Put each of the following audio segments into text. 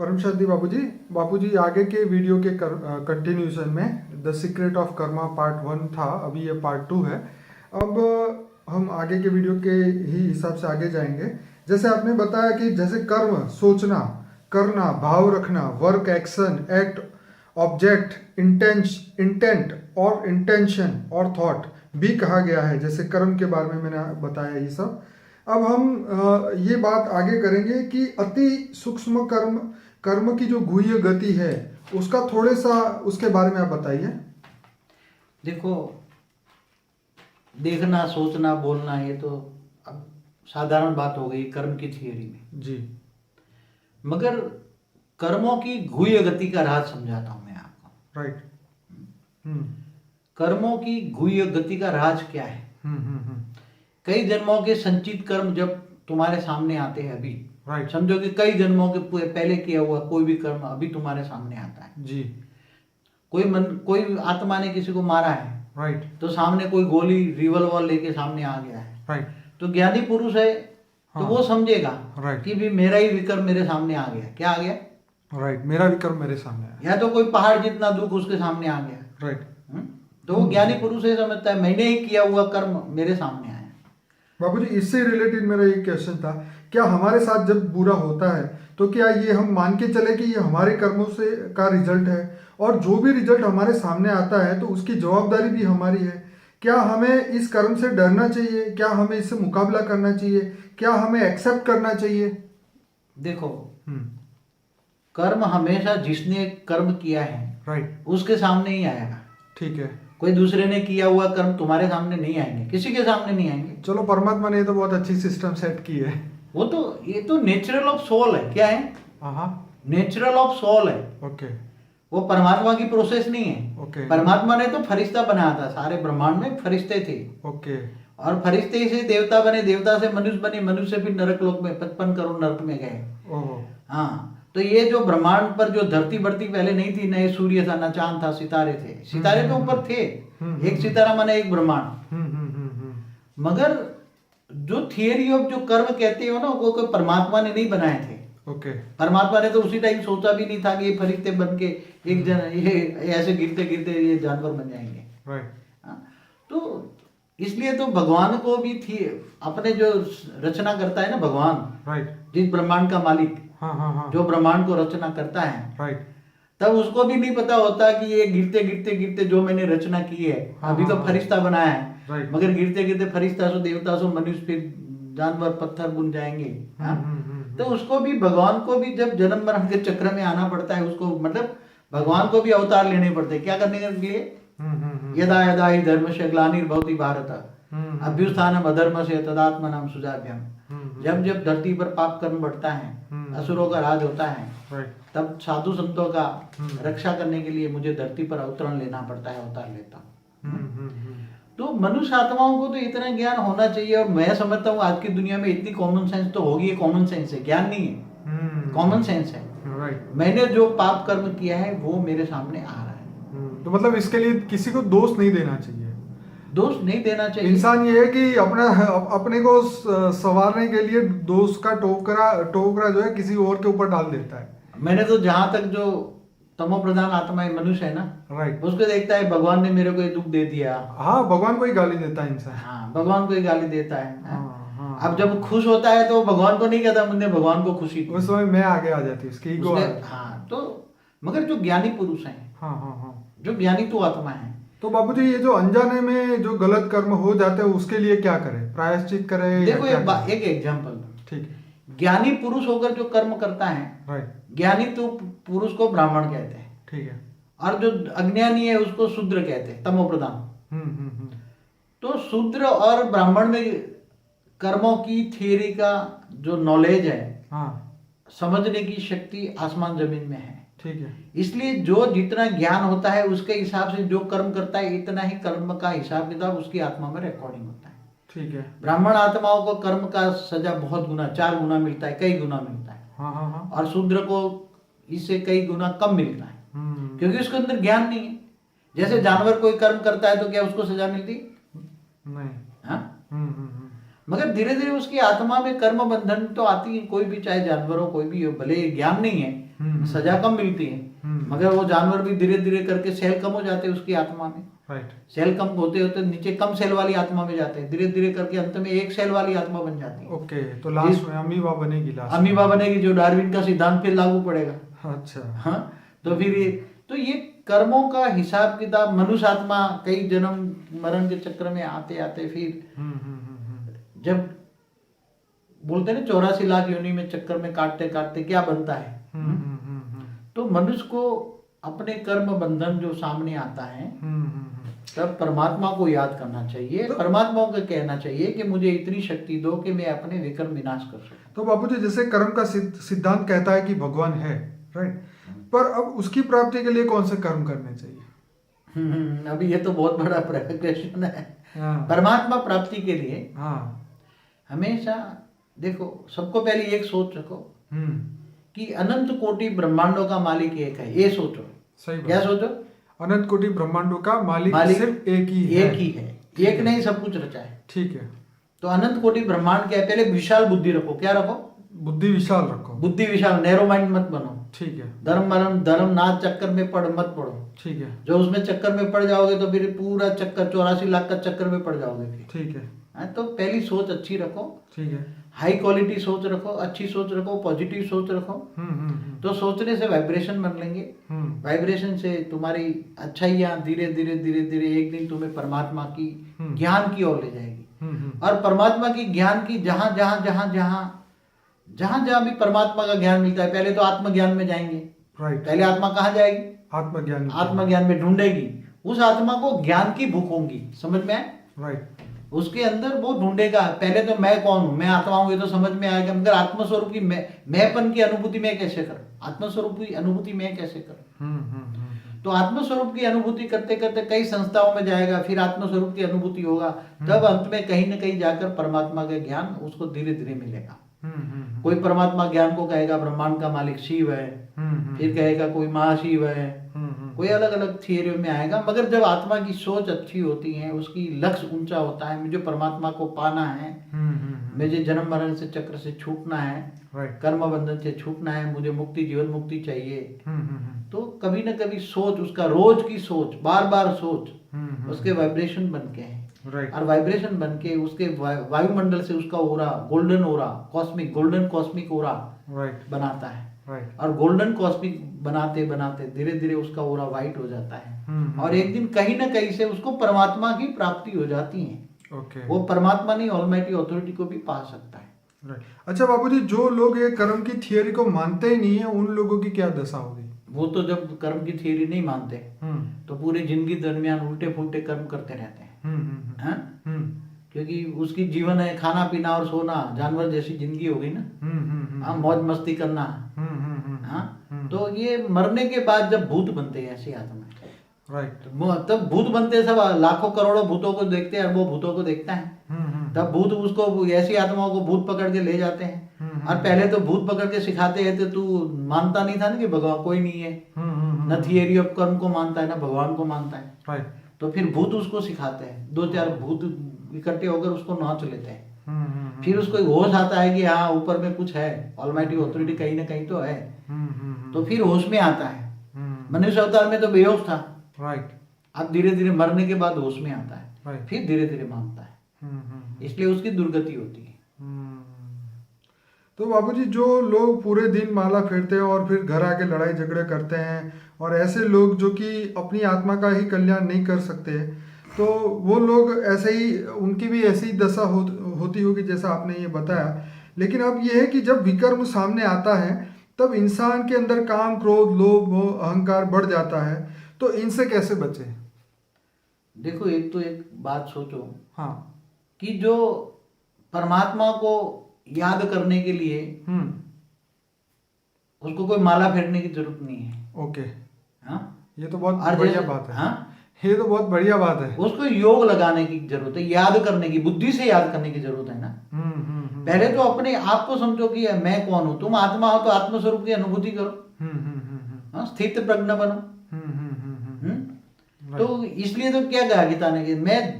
परम शांति बाबूजी आगे के वीडियो के कंटिन्यूशन में the secret of Karma part 1 था, अभी ये पार्ट 2 है। अब हम आगे के वीडियो के ही हिसाब से आगे जाएंगे। जैसे आपने बताया कि जैसे कर्म सोचना, करना, भाव रखना, work, action, act, object, intent और इंटेंशन और थॉट भी कहा गया है। जैसे कर्म के बारे में मैंने बताया ये सब। अब हम ये बात आगे करेंगे कि अति सूक्ष्म कर्म की जो गुह्य गति है उसका थोड़े सा उसके बारे में आप बताइए। देखो, देखना, सोचना, बोलना ये तो अब साधारण बात हो गई कर्म की थियरी में जी। मगर कर्मों की गुह्य गति का राज समझाता हूं मैं आपको। राइट। कर्मों की गुह्य गति का राज क्या है? कई जन्मों के संचित कर्म जब तुम्हारे सामने आते हैं अभी, राइट, समझो कि कई जन्मों के पहले किया हुआ कोई भी कर्म अभी तुम्हारे सामने आता है। जी। कोई आत्मा ने किसी को मारा है, राइट, तो सामने कोई गोली रिवॉल्वर लेके सामने आ गया है, राइट, तो ज्ञानी पुरुष है तो वो समझेगा राइट, कि भी मेरा ही विकर्म मेरे सामने आ गया। क्या आ गया? राइट, मेरा विकर्म मेरे सामने आया। या तो कोई पहाड़ जितना दुख उसके सामने आ गया। राइट। तो वो ज्ञानी पुरुष है, समझता है मैंने ही किया हुआ कर्म मेरे सामने आया। बाबूजी, इससे रिलेटेड मेरा एक क्वेश्चन था, क्या हमारे साथ जब बुरा होता है तो क्या ये हम मान के चले कि ये हमारे कर्मों से का रिजल्ट है, और जो भी रिजल्ट हमारे सामने आता है तो उसकी जवाबदारी भी हमारी है? क्या हमें इस कर्म से डरना चाहिए? क्या हमें इससे मुकाबला करना चाहिए? क्या हमें एक्सेप्ट करना चाहिए? देखो, कर्म हमेशा जिसने कर्म किया है राइट, उसके सामने ही आएगा। ठीक है। कोई दूसरे ने किया हुआ कर्म तुम्हारे सामने नहीं आएंगे, किसी के सामने नहीं आएंगे। चलो, परमात्मा ने तो बहुत अच्छी सिस्टम सेट की है। वो तो ये तो नेचुरल ऑफ सोल है। क्या है? हाँ, नेचुरल ऑफ सोल है। ओके, वो परमात्मा की प्रोसेस नहीं है। ओके, परमात्मा ने तो फरिश्ता बनाया था, सारे ब्रह्मांड में फरिश्ते थे, ओके, और फरिश्ते से देवता बने, देवता से मनुष्य बने, मनुष्य फिर नरक लोक में 55 करोड़ नरक में गए। ओहो, हाँ, तो ये जो ब्रह्मांड पर जो धरती बढ़ती पहले नहीं थी, न ये सूर्य था, न चांद था, सितारे थे। सितारे तो ऊपर थे, एक सितारा माने एक ब्रह्मांड। मगर जो थियरी ऑफ जो कर्म कहते हो ना, वो कोई परमात्मा ने नहीं बनाए थे। ओके, परमात्मा ने तो उसी टाइम सोचा भी नहीं था कि ये फरिश्ते बन के एक जन ये ऐसे गिरते गिरते ये जानवर बन जाएंगे। राइट, तो इसलिए तो भगवान को भी थी अपने जो रचना करता है ना भगवान, राइट, जिस ब्रह्मांड का मालिक, हाँ, हाँ, हाँ, जो ब्रह्मांड को रचना करता है, राइट, तब उसको भी नहीं पता होता कि ये गिरते गिरते गिरते जो मैंने रचना की है, अभी तो फरिश्ता बनाया है, राइट, मगर गिरते गिरते फरिश्ता सो देवता सो मनुष्य फिर जानवर पत्थर बुन जाएंगे। तो उसको भी, भगवान को भी जब जन्म मरण के चक्र में आना पड़ता है, उसको मतलब भगवान को भी अवतार लेने पड़ते हैं। क्या करने के लिए? यदा यदा ही धर्म से ग्लानिर्भवति भारत अभ्युत्थानम अधर्म से तदात्मनाम सुजाभ्यम। जब जब धरती पर पाप कर्म बढ़ता है, असुरों का राज होता है, तब साधु संतों का रक्षा करने के लिए मुझे धरती पर अवतरण लेना पड़ता है, अवतार लेता हूँ। तो मनुष्य आत्माओं को तो इतना ज्ञान होना चाहिए, और मैं समझता हूँ आज की दुनिया में इतनी कॉमन सेंस तो होगी। कॉमन सेंस है, ज्ञान नहीं है, कॉमन सेंस है। मैंने जो पाप कर्म किया है वो मेरे सामने आ रहा है। तो मतलब इसके लिए किसी को दोष नहीं देना चाहिए। दोष नहीं देना चाहिए। इंसान ये है कि अपने को संवारने के लिए दोष का टोकरा जो है किसी और के ऊपर डाल देता है। मैंने तो जहां तक जो तमो प्रधान आत्मा है, मनुष्य है ना, राइट, उसको देखता है भगवान ने मेरे को ये दुख दे दिया। हाँ, भगवान को ही गाली देता है इंसान। हाँ, भगवान को ही गाली देता है। हाँ, अब जब खुश होता है तो भगवान को नहीं कहता मुझे भगवान को खुशी थी। उस समय मैं आगे आ जाती हूँ, उसकी ईगो। हाँ, तो मगर जो ज्ञानी पुरुष हैं, हाँ, हाँ, हाँ, जो ज्ञानी तो आत्मा है, तो बाबूजी ये जो अनजाने में जो गलत कर्म हो जाते हैं उसके लिए क्या करें? प्रायश्चित करें? देखो एक एग्जाम्पल, ठीक है। ज्ञानी पुरुष होकर जो कर्म करता है, राइट, ज्ञानी तो पुरुष को ब्राह्मण कहते हैं, ठीक है, और जो अज्ञानी है उसको शूद्र कहते हैं, तमो प्रधान। तो शूद्र और ब्राह्मण में कर्मों की थियरी का जो नॉलेज है, हाँ, समझने की शक्ति आसमान जमीन में है। ठीक है। इसलिए जो जितना ज्ञान होता है उसके हिसाब से जो कर्म करता है, इतना ही कर्म का हिसाब किताब उसकी आत्मा में रिकॉर्डिंग होता है। ठीक है। ब्राह्मण आत्माओं को कर्म का सजा बहुत गुना, 4 गुना मिलता है, कई गुना मिलता है। हाँ, हाँ, हाँ। और शूद्र को इससे कई गुना कम मिलता है, क्योंकि उसके अंदर ज्ञान नहीं है। जैसे जानवर कोई कर्म करता है तो क्या उसको सजा मिलती? नहीं। हाँ, मगर धीरे धीरे उसकी आत्मा में कर्म बंधन तो आती है, कोई भी चाहे जानवर हो, कोई भी हो, भले ज्ञान नहीं है, सजा कम मिलती है, मगर वो जानवर भी धीरे धीरे करके सेल कम हो जाते हैं उसकी आत्मा में। राइट। सेल कम होते होते नीचे कम सेल वाली आत्मा में जाते हैं, धीरे धीरे करके अंत में एक सेल वाली आत्मा बन जाती है। ओके, तो लास्ट में अमीबा बनेगी, लास्ट अमीबा बनेगी, जो डार्विन का सिद्धांत फिर लागू पड़ेगा। अच्छा। हाँ, तो फिर ये कर्मों का हिसाब किताब, मनुष्य आत्मा कई जन्म मरण के चक्र में आते आते फिर जब बोलते हैं ना 84 लाख योनि में चक्कर में काटते काटते क्या बनता है। तो मनुष्य को अपने कर्म बंधन जो सामने आता है तब परमात्मा को याद करना चाहिए, परमात्मा को कहना चाहिए कि मुझे इतनी शक्ति दो कि मैं अपने विकर्म विनाश कर सकूं। तो बाबूजी जैसे कर्म का सिद्धांत कहता है कि भगवान है, राइट, पर अब उसकी प्राप्ति के लिए कौन से कर्म करने चाहिए? अभी ये तो बहुत बड़ा प्रश्न है। हाँ। परमात्मा प्राप्ति के लिए हाँ। हमेशा देखो, सबको पहले एक सोच रखो कि अनंत कोटि ब्रह्मांडों का मालिक एक है, ये सोचो। सही बात। क्या सोचो? अनंत कोटि ब्रह्मांडों का मालिक सिर्फ एक ही है। एक नहीं सब कुछ रचा है। ठीक है। तो अनंत कोटि ब्रह्मांड क्या है? पहले विशाल बुद्धि रखो। क्या रखो? बुद्धि विशाल रखो। बुद्धि विशाल, नैरो माइंड मत बनो। ठीक है। धर्म नाथ चक्कर में मत पड़ो। ठीक है। जो उसमें चक्कर में पड़ जाओगे तो फिर पूरा चक्कर 84 लाख का चक्कर में पड़ जाओगे फिर। ठीक है। तो पहली सोच अच्छी रखो। ठीक है। हाई क्वालिटी सोच रखो, अच्छी सोच रखो, पॉजिटिव सोच रखो। तो सोचने से वाइब्रेशन बन लेंगे। वाइब्रेशन से तुम्हारी अच्छाइयाँ धीरे धीरे धीरे धीरे एक दिन तुम्हें परमात्मा की ज्ञान की ओर ले जाएगी। और परमात्मा की ज्ञान की जहां भी परमात्मा का ज्ञान मिलता है, पहले तो आत्मज्ञान में जाएंगे। राइट। पहले आत्मा कहाँ जाएगी? आत्मज्ञान में ढूंढेगी। उस आत्मा को ज्ञान की भूख होगी, समझ में आए? राइट। उसके अंदर वो ढूंढेगा। पहले तो मैं कौन हूं, मैं आत्मा हूं, ये तो समझ में आएगा, मगर आत्मस्वरूप की मैंपन की अनुभूति मैं कैसे करूं? आत्मस्वरूप की अनुभूति मैं कैसे करूं? तो आत्मस्वरूप की अनुभूति करते करते कई संस्थाओं में जाएगा, फिर आत्मस्वरूप की अनुभूति होगा, तब अंत में कहीं ना कहीं जाकर परमात्मा का ज्ञान उसको धीरे धीरे मिलेगा। कोई परमात्मा ज्ञान को कहेगा ब्रह्मांड का मालिक शिव है, फिर कहेगा कोई महाशिव है, कोई अलग अलग थियरी में आएगा। मगर जब आत्मा की सोच अच्छी होती है, उसकी लक्ष्य ऊंचा होता है, मुझे परमात्मा को पाना है, मुझे जन्म मरण से चक्र से छूटना है, कर्म बंधन से छूटना है, मुझे मुक्ति, जीवन मुक्ति चाहिए, तो कभी ना कभी सोच, उसका रोज की सोच, बार बार सोच, उसके वाइब्रेशन बन के हैं। और वाइब्रेशन बन के उसके वायुमंडल से उसका ओरा, गोल्डन ओरा, गोल्डन कॉस्मिक ओरा बनाता है। और गोल्डन कॉस्मिक बनाते बनाते धीरे धीरे उसका ओरा व्हाइट हो जाता है। और एक दिन कहीं ना कहीं से उसको परमात्मा की प्राप्ति हो जाती है। वो परमात्मा नहीं, ऑलमाइटी अथॉरिटी को भी पा सकता है। अच्छा बाबूजी, जो लोग ये कर्म की थियरी को मानते ही नहीं है, उन लोगों की क्या दशा होगी? वो तो जब कर्म की थियरी नहीं मानते तो पूरी जिंदगी दरमियान उल्टे फुल्टे कर्म करते रहते हैं। क्योंकि उसकी जीवन है खाना पीना और सोना, जानवर जैसी जिंदगी हो गई ना, मौज मस्ती करना। तो ये मरने के बाद जब भूत बनते हैं ऐसी आत्मा, राइट, तब भूत बनते, सब लाखों करोड़ों भूतों को देखते हैं, अरबों भूतों को देखता है, तब भूत उसको, ऐसी आत्माओं को भूत पकड़ के ले जाते हैं। और पहले तो भूत पकड़ के सिखाते हैं, तो तू मानता नहीं था ना कि भगवान कोई नहीं है, न थियरी ऑफ कर्म को मानता है, ना भगवान को मानता है, राइट। तो फिर भूत उसको सिखाते हैं, 2-4 भूत इकट्ठे होकर उसको नाच लेते हैं। फिर उसको होश आता है कि हाँ ऊपर में कुछ है, ऑलमाइटी अथॉरिटी कहीं ना कहीं तो है। तो फिर होश में आता है। मनुष्य अवतार में तो बेहोश था, राइट। अब धीरे धीरे मरने के बाद होश में आता है, फिर धीरे धीरे मानता है, इसलिए उसकी दुर्गति होती है। तो बाबूजी, जो लोग पूरे दिन माला फेरते हैं और फिर घर आके लड़ाई झगड़े करते हैं, और ऐसे लोग जो कि अपनी आत्मा का ही कल्याण नहीं कर सकते, तो वो लोग ऐसे ही, उनकी भी ऐसी ही दशा होती होगी जैसा आपने ये बताया। लेकिन अब ये है कि जब विकर्म सामने आता है तब इंसान के अंदर काम, क्रोध, लोभ, मोह, अहंकार बढ़ जाता है, तो इनसे कैसे बचे? देखो, एक तो एक बात सोचो, हाँ, कि जो परमात्मा को याद करने के लिए उसको कोई माला फेरने की जरूरत नहीं है। ओके। हाँ, ये तो बहुत बढ़िया बात है। हाँ, ये तो बहुत बढ़िया बात है। उसको योग लगाने की जरूरत है, याद करने की, बुद्धि से याद करने की जरूरत है ना। पहले तो अपने आप को समझो कि मैं कौन हूं। तुम आत्मा हो तो आत्मस्वरूप की अनुभूति करो, स्थित प्रज्ञ बनो। तो इसलिए तो क्या कहा गीता ने कि मैं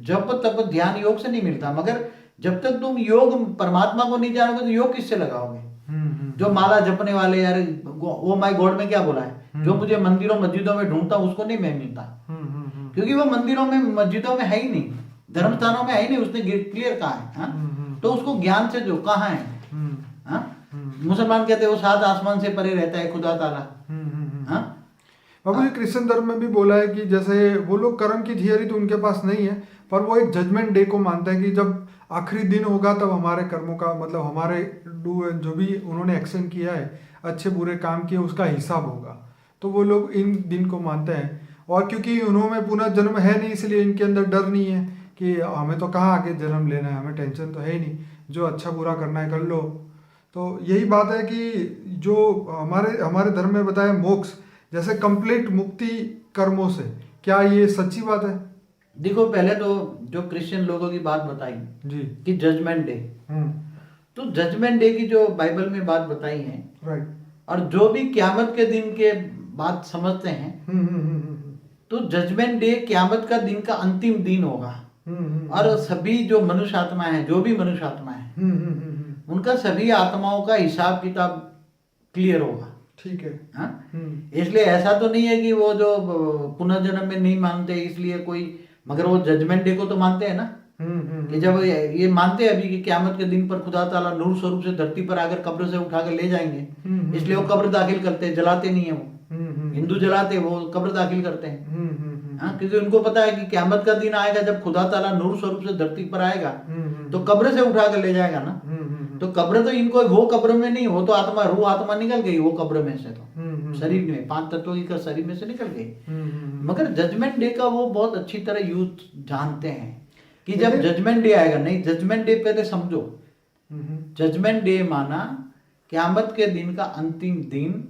जप तप ध्यान योग से नहीं मिलता, मगर जब तक तुम योग परमात्मा को नहीं जानोगे तो योग किससे लगाओगे? जो माला जपने वाले, यार वो माय गॉड में क्या बोला है, जो मुझे मंदिरों मस्जिदों में ढूंढता उसको नहीं मैं मिलता, क्योंकि वो मंदिरों में मस्जिदों में है ही नहीं, धर्म स्थानों में है ही नहीं, उसने क्लियर कहा है। हाँ? तो उसको ज्ञान से जो कहाँ है, हाँ? मुसलमान कहते हैं वो 7 आसमान से परे रहता है खुदा ताला। हाँ? बाबू जी क्रिश्चियन धर्म में भी बोला है कि जैसे वो लोग कर्म की थियरी तो उनके पास नहीं है, पर वो एक जजमेंट डे को मानते हैं कि जब आखिरी दिन होगा तब हमारे कर्मों का मतलब हमारे जो भी उन्होंने एक्शन किया है, अच्छे बुरे काम किए, उसका हिसाब होगा। तो वो लोग इन दिन को मानते हैं, और क्योंकि उन्होंने पुनर्जन्म है नहीं इसलिए इनके अंदर डर नहीं है कि हमें तो कहाँ आगे जन्म लेना है, हमें टेंशन तो है ही नहीं, जो अच्छा बुरा करना है कर लो। तो यही बात है कि जो हमारे धर्म में बताया मोक्ष, जैसे कंप्लीट मुक्ति कर्मों से, क्या ये सच्ची बात है? देखो पहले तो जो क्रिश्चियन लोगों की बात बताई जी कि जजमेंट डे, तो जजमेंट डे की जो बाइबल में बात बताई है, राइट, और जो भी क्यामत के दिन के बात समझते हैं, तो जजमेंट डे क्यामत का दिन का अंतिम दिन होगा, और सभी जो मनुष्य आत्माएं हैं, जो भी मनुष्य आत्माएं हैं, उनका सभी आत्माओं का हिसाब किताब क्लियर होगा। ठीक है। हाँ? इसलिए ऐसा तो नहीं है कि वो जो पुनर्जन्म में नहीं मानते इसलिए कोई, मगर वो जजमेंट डे को तो मानते हैं ना, कि जब ये मानते हैं अभी कि क्यामत के दिन पर खुदा ताला नूर स्वरूप से धरती पर आकर कब्र से उठाकर ले जाएंगे, इसलिए वो कब्र दाखिल करते हैं, जलाते नहीं है वो। हिंदू जलाते, वो कब्र दाखिल करते हैं। हाँ, क्योंकि उनको पता है कि क्यामत का दिन आएगा जब खुदा ताला नूर स्वरूप से धरती पर आएगा तो कब्र से उठा कर ले जाएगा ना। तो कब्र तो इनको, वो कब्र में नहीं, वो तो आत्मा, रूह आत्मा निकल गई वो कब्र में से, तो शरीर में 5 तत्वों की शरीर में से निकल गई। मगर जजमेंट डे का वो बहुत अच्छी तरह यूथ जानते हैं कि जब जजमेंट डे आएगा, नहीं जजमेंट डे पहले समझो, जजमेंट डे माना क्यामत के दिन का अंतिम दिन,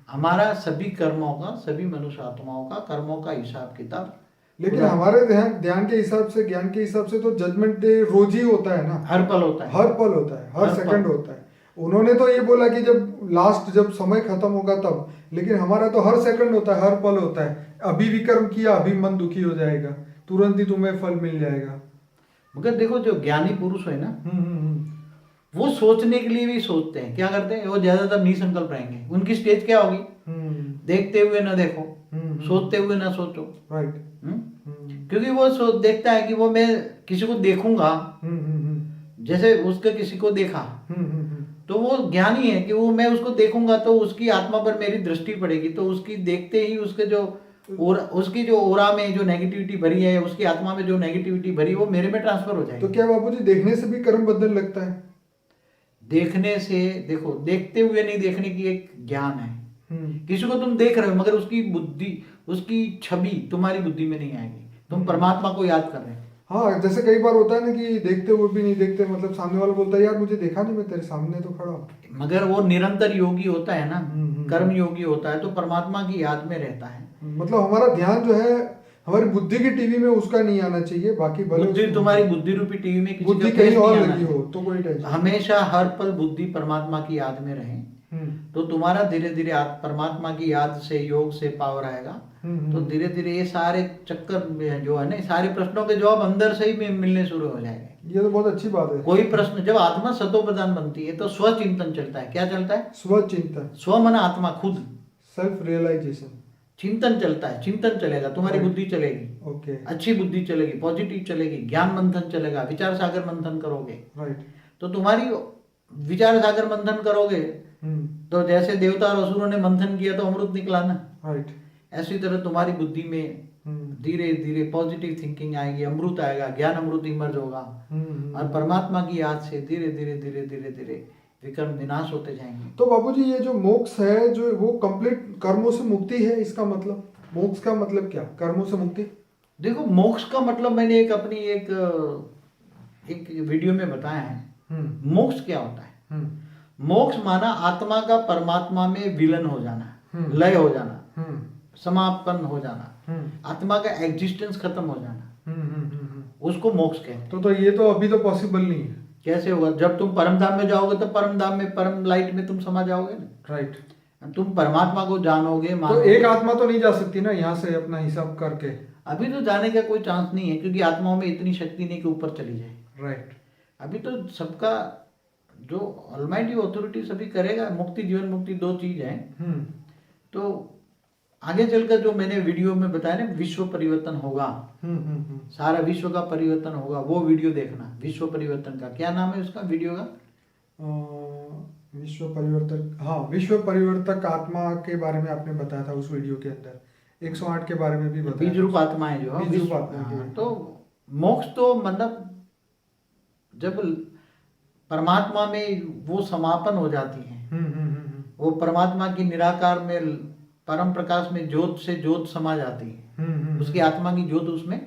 हमारा सभी कर्मों का, सभी मनुष्य आत्माओं का कर्मों का हिसाब किताब। लेकिन हमारे ध्यान के हिसाब से, ज्ञान के हिसाब से तो जजमेंट डे रोज ही होता है ना, हर पल होता है, हर पल होता है, हर सेकंड होता है। उन्होंने तो ये बोला कि जब समय खत्म होगा तब, लेकिन हमारा तो हर सेकंड होता है, हर पल होता है। अभी विकर्म किया, अभी मन दुखी हो जाएगा, तुरंत ही तुम्हें फल मिल जाएगा। मगर देखो जो ज्ञानी पुरुष है ना, वो सोचने के लिए भी सोचते हैं, क्या करते हैं, वो ज्यादातर निसंकल्प रहेंगे। उनकी स्टेज क्या होगी, देखते हुए ना देखो, सोचते हुए ना सोचो। राइट। क्योंकि वो देखता है कि वो मैं किसी को देखूंगा, जैसे उसके किसी को देखा, तो वो ज्ञानी है कि वो मैं उसको देखूंगा तो उसकी आत्मा पर मेरी दृष्टि पड़ेगी, तो उसकी देखते ही उसके जो उसकी जो ओरा में जो नेगेटिविटी भरी है, उसकी आत्मा में जो नेगेटिविटी भरी, वो मेरे में ट्रांसफर हो जाएगी। तो क्या बाबूजी देखने से भी कर्म बदलने लगता है? देखने से, देखो देखते हुए नहीं देखने की एक ज्ञान है। किसी को तुम देख रहे हो मगर उसकी बुद्धि, उसकी छवि तुम्हारी बुद्धि में नहीं आएगी, तुम परमात्मा को याद कर रहे हो। हाँ, जैसे कई बार होता है ना कि देखते हुए भी नहीं देखते, मतलब सामने वाला बोलता है यार मुझे देखा नहीं, मैं तेरे सामने तो खड़ा हूँ, मगर वो निरंतर योगी होता है ना, कर्म योगी होता है, तो परमात्मा की याद में रहता है। मतलब हमारा ध्यान जो है हमारी बुद्धि की टीवी में उसका नहीं आना चाहिए, बाकी बुद्धि तुम्हारी बुद्धि रूपी टीवी में किसी बुद्धि कहीं और लगी हो तो कोई टेंशन। हमेशा हर पल बुद्धि परमात्मा की याद में रहे, तो तुम्हारा धीरे धीरे परमात्मा की याद से, योग से पावर आएगा। तो धीरे धीरे ये सारे चक्कर जो है ना, सारे प्रश्नों के जवाब अंदर से ही मिलने शुरू हो जाएंगे। ये तो बहुत अच्छी बात है। कोई प्रश्न, जब आत्मा सतोप्रधान बनती है तो स्वचिंतन चलता है। क्या चलता है? स्वचिंतन। स्व मन आत्मा, खुद, सेल्फ रियलाइजेशन, चिंतन चलता है। चिंतन चलेगा, तुम्हारी बुद्धि चलेगी, ओके, अच्छी बुद्धि चलेगी, पॉजिटिव चलेगी, ज्ञान मंथन चलेगा, विचार सागर मंथन करोगे, राइट। तो तुम्हारी विचार सागर मंथन करोगे तो जैसे देवता और असुरों ने मंथन किया तो अमृत निकला ना, राइट। ऐसी तरह तुम्हारी बुद्धि में धीरे धीरे पॉजिटिव थिंकिंग आएगी, अमृत आएगा, ज्ञान अमृत इमर्ज होगा, और परमात्मा की याद से धीरे धीरे धीरे धीरे धीरे विकर्म विनाश होते जाएंगे। तो बाबूजी ये जो मोक्ष है, जो वो कंप्लीट कर्मों से मुक्ति है, इसका मतलब मोक्ष का मतलब क्या, कर्मों से मुक्ति? देखो मोक्ष का मतलब मैंने एक अपनी एक वीडियो में बताया है। मोक्ष क्या होता है? मोक्ष माना आत्मा का परमात्मा में विलीन हो जाना, लय हो जाना, समापन हो जाना, आत्मा का एग्जिस्टेंस खत्म हो जाना, उसको मोक्ष कहते हैं। तो ये तो अभी तो पॉसिबल नहीं है। कैसे होगा? जब तुम परम धाम में जाओगे तो परम धाम में, परम लाइट में तुम समा जाओगे ना, राइट। तुम परमात्मा को जानोगे, तो एक आत्मा तो नहीं जा सकती ना यहाँ से अपना हिसाब करके, अभी तो जाने का कोई चांस नहीं है, क्योंकि आत्माओं में इतनी शक्ति नहीं कि ऊपर चली जाए। राइट। अभी तो सबका जो ऑलमाइटी अथॉरिटी सभी करेगा। मुक्ति, जीवन मुक्ति दो चीज है। तो आगे चलकर जो मैंने वीडियो में बताया ना, विश्व परिवर्तन होगा, सारा विश्व का परिवर्तन होगा, वो वीडियो देखना। विश्व परिवर्तन का क्या नाम है उसका वीडियो का? विश्व परिवर्तक, हाँ, विश्व परिवर्तक आत्मा के बारे में आपने बताया था उस वीडियो के अंदर। 108 के बारे में भी बताया। बीज रूप आत्माएं जो है, बीज रूप आत्मा की। तो मोक्ष तो मतलब जब परमात्मा में वो समापन हो जाती है, वो परमात्मा की निराकार में, परम प्रकाश में ज्योत से ज्योत समा जाती है, उसकी आत्मा की ज्योत उसमें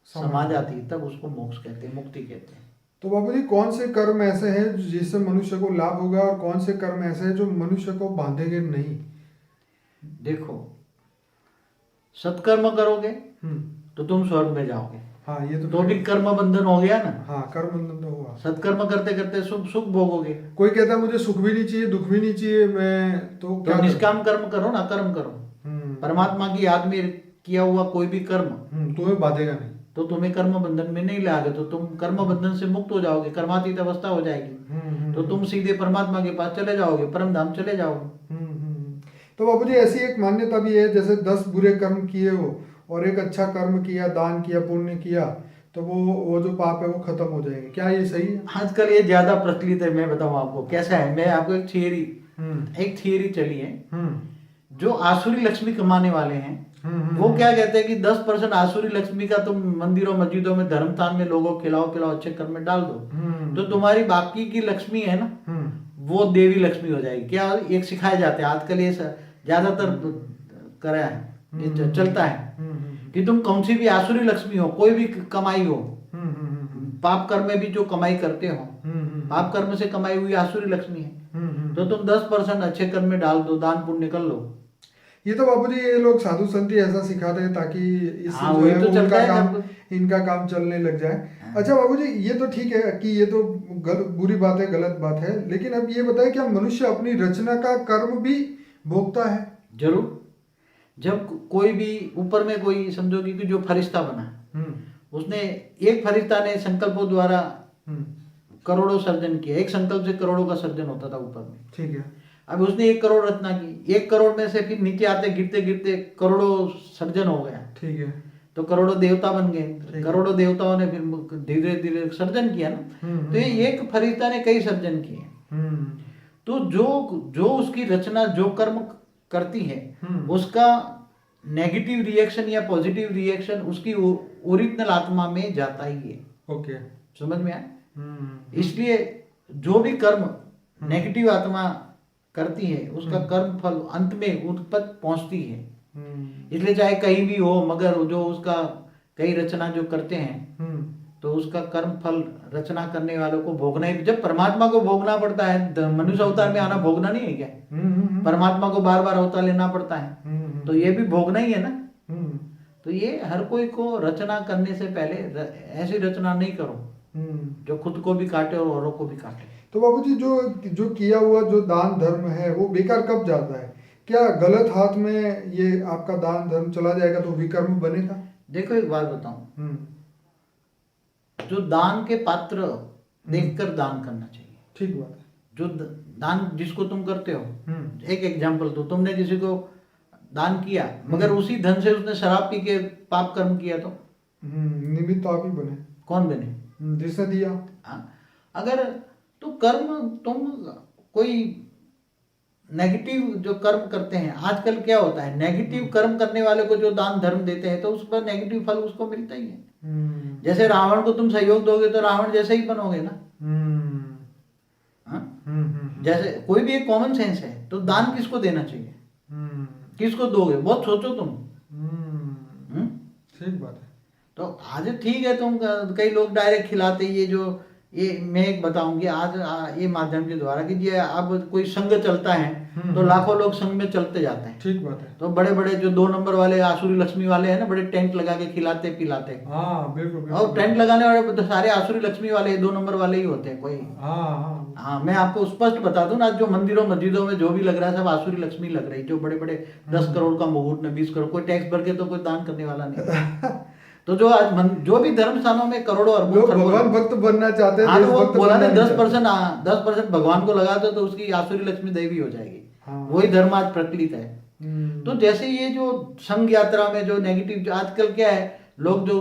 समा जाती है, तब उसको मोक्ष कहते हैं, मुक्ति कहते हैं। तो बाबू जी, कौन से कर्म ऐसे हैं जिससे मनुष्य को लाभ होगा और कौन से कर्म ऐसे हैं जो मनुष्य को बांधेंगे नहीं? देखो, सत्कर्म करोगे तो तुम स्वर्ग में जाओगे। हाँ, ये तो भी कर्म बंधन हो गया ना। हाँ, कर्म बंधन तो हुआ। सत्कर्म करते करते सुख सुख भोगोगे। कोई कहता है मुझे सुख भी नहीं चाहिए, दुख भी नहीं चाहिए, मैं तो क्या करूं? निष्काम कर्म करो ना, कर्म करो। परमात्मा की याद में किया हुआ कोई भी कर्म तुम्हें बांधेगा नहीं, तो तुम्हें कर्म बंधन में नहीं लाओगे, तो तुम कर्म बंधन से मुक्त हो जाओगे, कर्मातीत अवस्था हो जाएगी, तो तुम सीधे परमात्मा के पास चले जाओगे, परम धाम चले जाओगे। तो बाबू जी, ऐसी एक मान्यता भी है, जैसे 10 बुरे कर्म किए हो और एक अच्छा कर्म किया, दान किया, पुण्य किया, तो वो जो पाप है वो खत्म हो जाएंगे। क्या ये सही है? आजकल ये ज्यादा प्रचलित है। मैं बताऊं आपको कैसा है। मैं आपको एक थियरी चली है। जो आसुरी लक्ष्मी कमाने वाले हैं, वो क्या कहते हैं कि 10% आसुरी लक्ष्मी का तुम मंदिरों मस्जिदों में, धर्म स्थान में लोगों को खिलाओ पिलाओ, अच्छे कर्म में डाल दो, तो तुम्हारी बाकी की लक्ष्मी है ना, वो देवी लक्ष्मी हो जाएगी। क्या एक सिखाए जाते हैं आजकल, ये ज्यादातर करा है, ये चलता है कि तुम कौन सी भी आसुरी लक्ष्मी हो, कोई भी कमाई हो, पाप कर्म में भी जो कमाई करते हो, पाप कर्म से कमाई हुई आसुरी लक्ष्मी है, तो तुम 10% अच्छे कर्म में डाल दो, दान पुण्य कर लो। ये तो बाबूजी, ये लोग साधु संत ही ऐसा सिखाते हैं ताकि इससे जो है तो उनका काम, इनका काम चलने लग जाए। अच्छा बाबूजी, ये तो ठीक है कि ये तो बुरी बात है, गलत बात है, लेकिन अब ये बताए क्या मनुष्य अपनी रचना का कर्म भी भोगता है? जरूर। जब कोई भी ऊपर में कोई समझोगी कि जो फरिश्ता बना, उसने, एक फरिश्ता ने संकल्पों द्वारा करोड़ों सर्जन किया। एक संकल्प से करोड़ों का सर्जन होता था ऊपर में, ठीक है। अब उसने 1 करोड़ रचना की, 1 करोड़ में से फिर नीचे आते गिरते गिरते करोड़ों सर्जन हो गया, ठीक है। तो करोड़ों देवता बन गए, करोड़ों देवताओं ने फिर धीरे धीरे सर्जन किया ना। तो ये एक फरिश्ता ने कई सर्जन किए। तो जो उसकी रचना, जो कर्म करती है, उसका नेगेटिव रिएक्शन या पॉजिटिव रिएक्शन उसकी ओरिजिनल आत्मा में जाता ही है। ओके, समझ में आया? इसलिए जो भी कर्म नेगेटिव आत्मा करती है, उसका कर्म फल अंत में उन तक पहुंचती है। इसलिए चाहे कहीं भी हो, मगर जो उसका कई रचना जो करते हैं, तो उसका कर्म फल रचना करने वालों को भोगना ही। जब परमात्मा को भोगना पड़ता है, मनुष्य अवतार में आना भोगना नहीं है क्या? परमात्मा को बार बार अवतार लेना पड़ता है, तो ये भी भोगना ही है ना। तो ये हर कोई को रचना करने से पहले ऐसी रचना नहीं करो जो खुद को भी काटे और औरों को भी काटे। तो बाबूजी, जो किया हुआ जो दान धर्म है वो बेकार कब जाता है? क्या गलत हाथ में ये आपका दान धर्म चला जाएगा तो विकर्म बनेगा? देखो, एक बात बताऊं, जो दान के पात्र देखकर दान करना चाहिए। ठीक बात है। जो दान जिसको तुम करते हो, एक एग्जांपल दो, तुमने किसी को दान किया, मगर उसी धन से उसने शराब पी के पाप कर्म किया, तो निमित्त तो आप ही बने। कौन बने? जिसने दिया। अगर तो कर्म, तुम कोई नेगेटिव जो कर्म करते हैं, आजकल क्या होता है, नेगेटिव कर्म करने वाले को जो दान धर्म देते हैं, तो उस पर नेगेटिव फल उसको मिलता ही है। जैसे रावण को तुम सहयोग दोगे तो रावण जैसे ही बनोगे ना। जैसे कोई भी एक कॉमन सेंस है, तो दान किसको देना चाहिए, किसको दोगे, बहुत सोचो तुम। ठीक बात है। तो आज ठीक है, तुम कई लोग डायरेक्ट खिलाते, ये जो ये मैं एक बताऊंगी आज ये माध्यम के द्वारा कि ये अब कोई संघ चलता है तो लाखों लोग संघ में चलते जाते हैं। ठीक बात है। तो बड़े बड़े जो 2 नंबर वाले आसुरी लक्ष्मी वाले हैं ना, बड़े टेंट लगा के खिलाते पिलाते। हाँ बिल्कुल और बिल्कुल। टेंट लगाने वाले तो सारे आसुरी लक्ष्मी वाले 2 नंबर वाले ही होते हैं कोई। हाँ हाँ हाँ, मैं आपको स्पष्ट बता दूं ना, जो मंदिरों मस्जिदों में जो भी लग रहा है सब आसुरी लक्ष्मी लग रही, जो बड़े बड़े 10 करोड़ का मुकुट ने 20 करोड़, कोई टैक्स भर के तो कोई दान करने वाला नहीं। तो जो आज जो भी धर्म स्थानों में करोड़ों अरबों लोग खरबों, भगवान भक्त बनना चाहते हैं, हाँ तो वो देशभक्त बोला ना बनना नहीं चाहते। 10% भगवान को लगा दो तो उसकी आसुरी लक्ष्मी देवी हो जाएगी। हाँ। वही धर्म आज प्रचलित है। हम्म। तो जैसे ये जो संघ यात्रा में जो नेगेटिव आजकल क्या है, लोग जो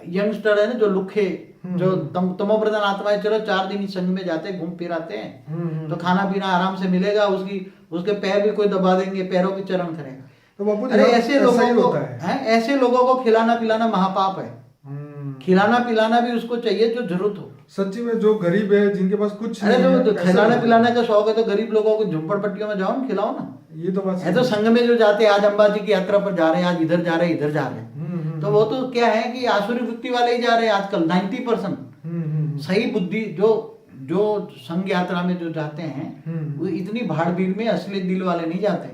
यंगस्टर है ना, जो लुखे जो तमोप्रधान आत्माएं, चलो 4 दिन इस संघ में जाते हैं, घूम फिर आते हैं, तो खाना पीना आराम से मिलेगा, उसके पैर भी कोई दबा देंगे, पैरों के चरण करेगा। तो बापू जी अरे हाँ, ऐसे ऐसा ही लोगों को होता है। ऐसे लोगों को खिलाना पिलाना महापाप है। खिलाना पिलाना भी उसको चाहिए जो जरूरत हो। सच्ची में जो गरीब है, जिनके पास कुछ अरे नहीं है, जो ऐसा खिलाने लोग- पिलाने का शौक है तो गरीब लोगों को झुंपड़पट्टियों में जाओ ना, खिलाओ ना। ये तो बात है तो संघ में जो जाते हैं, आज अंबाजी की यात्रा पर जा रहे हैं, आज इधर जा रहे हैं, इधर जा रहे हैं, तो वो तो क्या है कि आसुरी वृत्ति वाले ही जा रहे हैं आजकल 90%। सही बुद्धि जो संघ यात्रा में जो जाते हैं वो इतनी भाड़ भीड़ में असली दिल वाले नहीं जाते,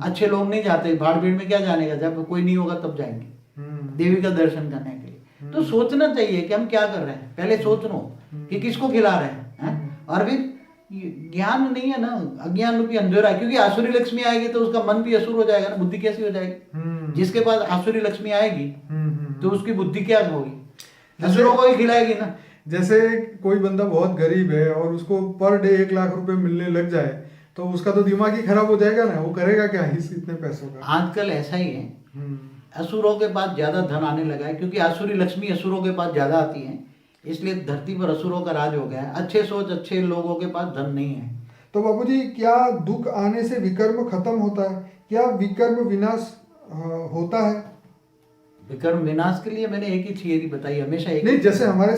अच्छे लोग नहीं जाते। भाड़ भीड़ में क्या जाने का, जब कोई नहीं होगा तब जाएंगे देवी का दर्शन करने के लिए। तो सोचना चाहिए कि हम क्या कर रहे हैं, पहले सोच लो कि किसको खिला रहे हैं। और फिर ज्ञान नहीं है ना, अज्ञान रूपी अंधेरा है, क्योंकि आसुरी लक्ष्मी आएगी तो उसका मन भी असुर हो जाएगा ना, बुद्धि कैसी हो जाएगी। जिसके पास आसुरी लक्ष्मी आएगी तो उसकी बुद्धि क्या होगी, असुरों को ही खिलाएगी ना। जैसे कोई बंदा बहुत गरीब है और उसको पर डे 1 लाख रुपए मिलने लग जाए तो उसका तो दिमाग ही खराब हो जाएगा ना, वो करेगा क्या इस इतने पैसों का। आजकल ऐसा ही है, असुरों के पास ज्यादा धन आने लगा है, क्योंकि आसुरी लक्ष्मी असुरों के पास ज्यादा आती है, इसलिए धरती पर असुरों का राज हो गया है। अच्छे सोच अच्छे लोगों के पास धन नहीं है। तो बाबूजी क्या दुख आने से विकर्म खत्म होता है, क्या विकर्म विनाश होता है? विकर्म विनाश के लिए मैंने एक ही थियरी बताई, हमेशा एक नहीं, जैसे हमारे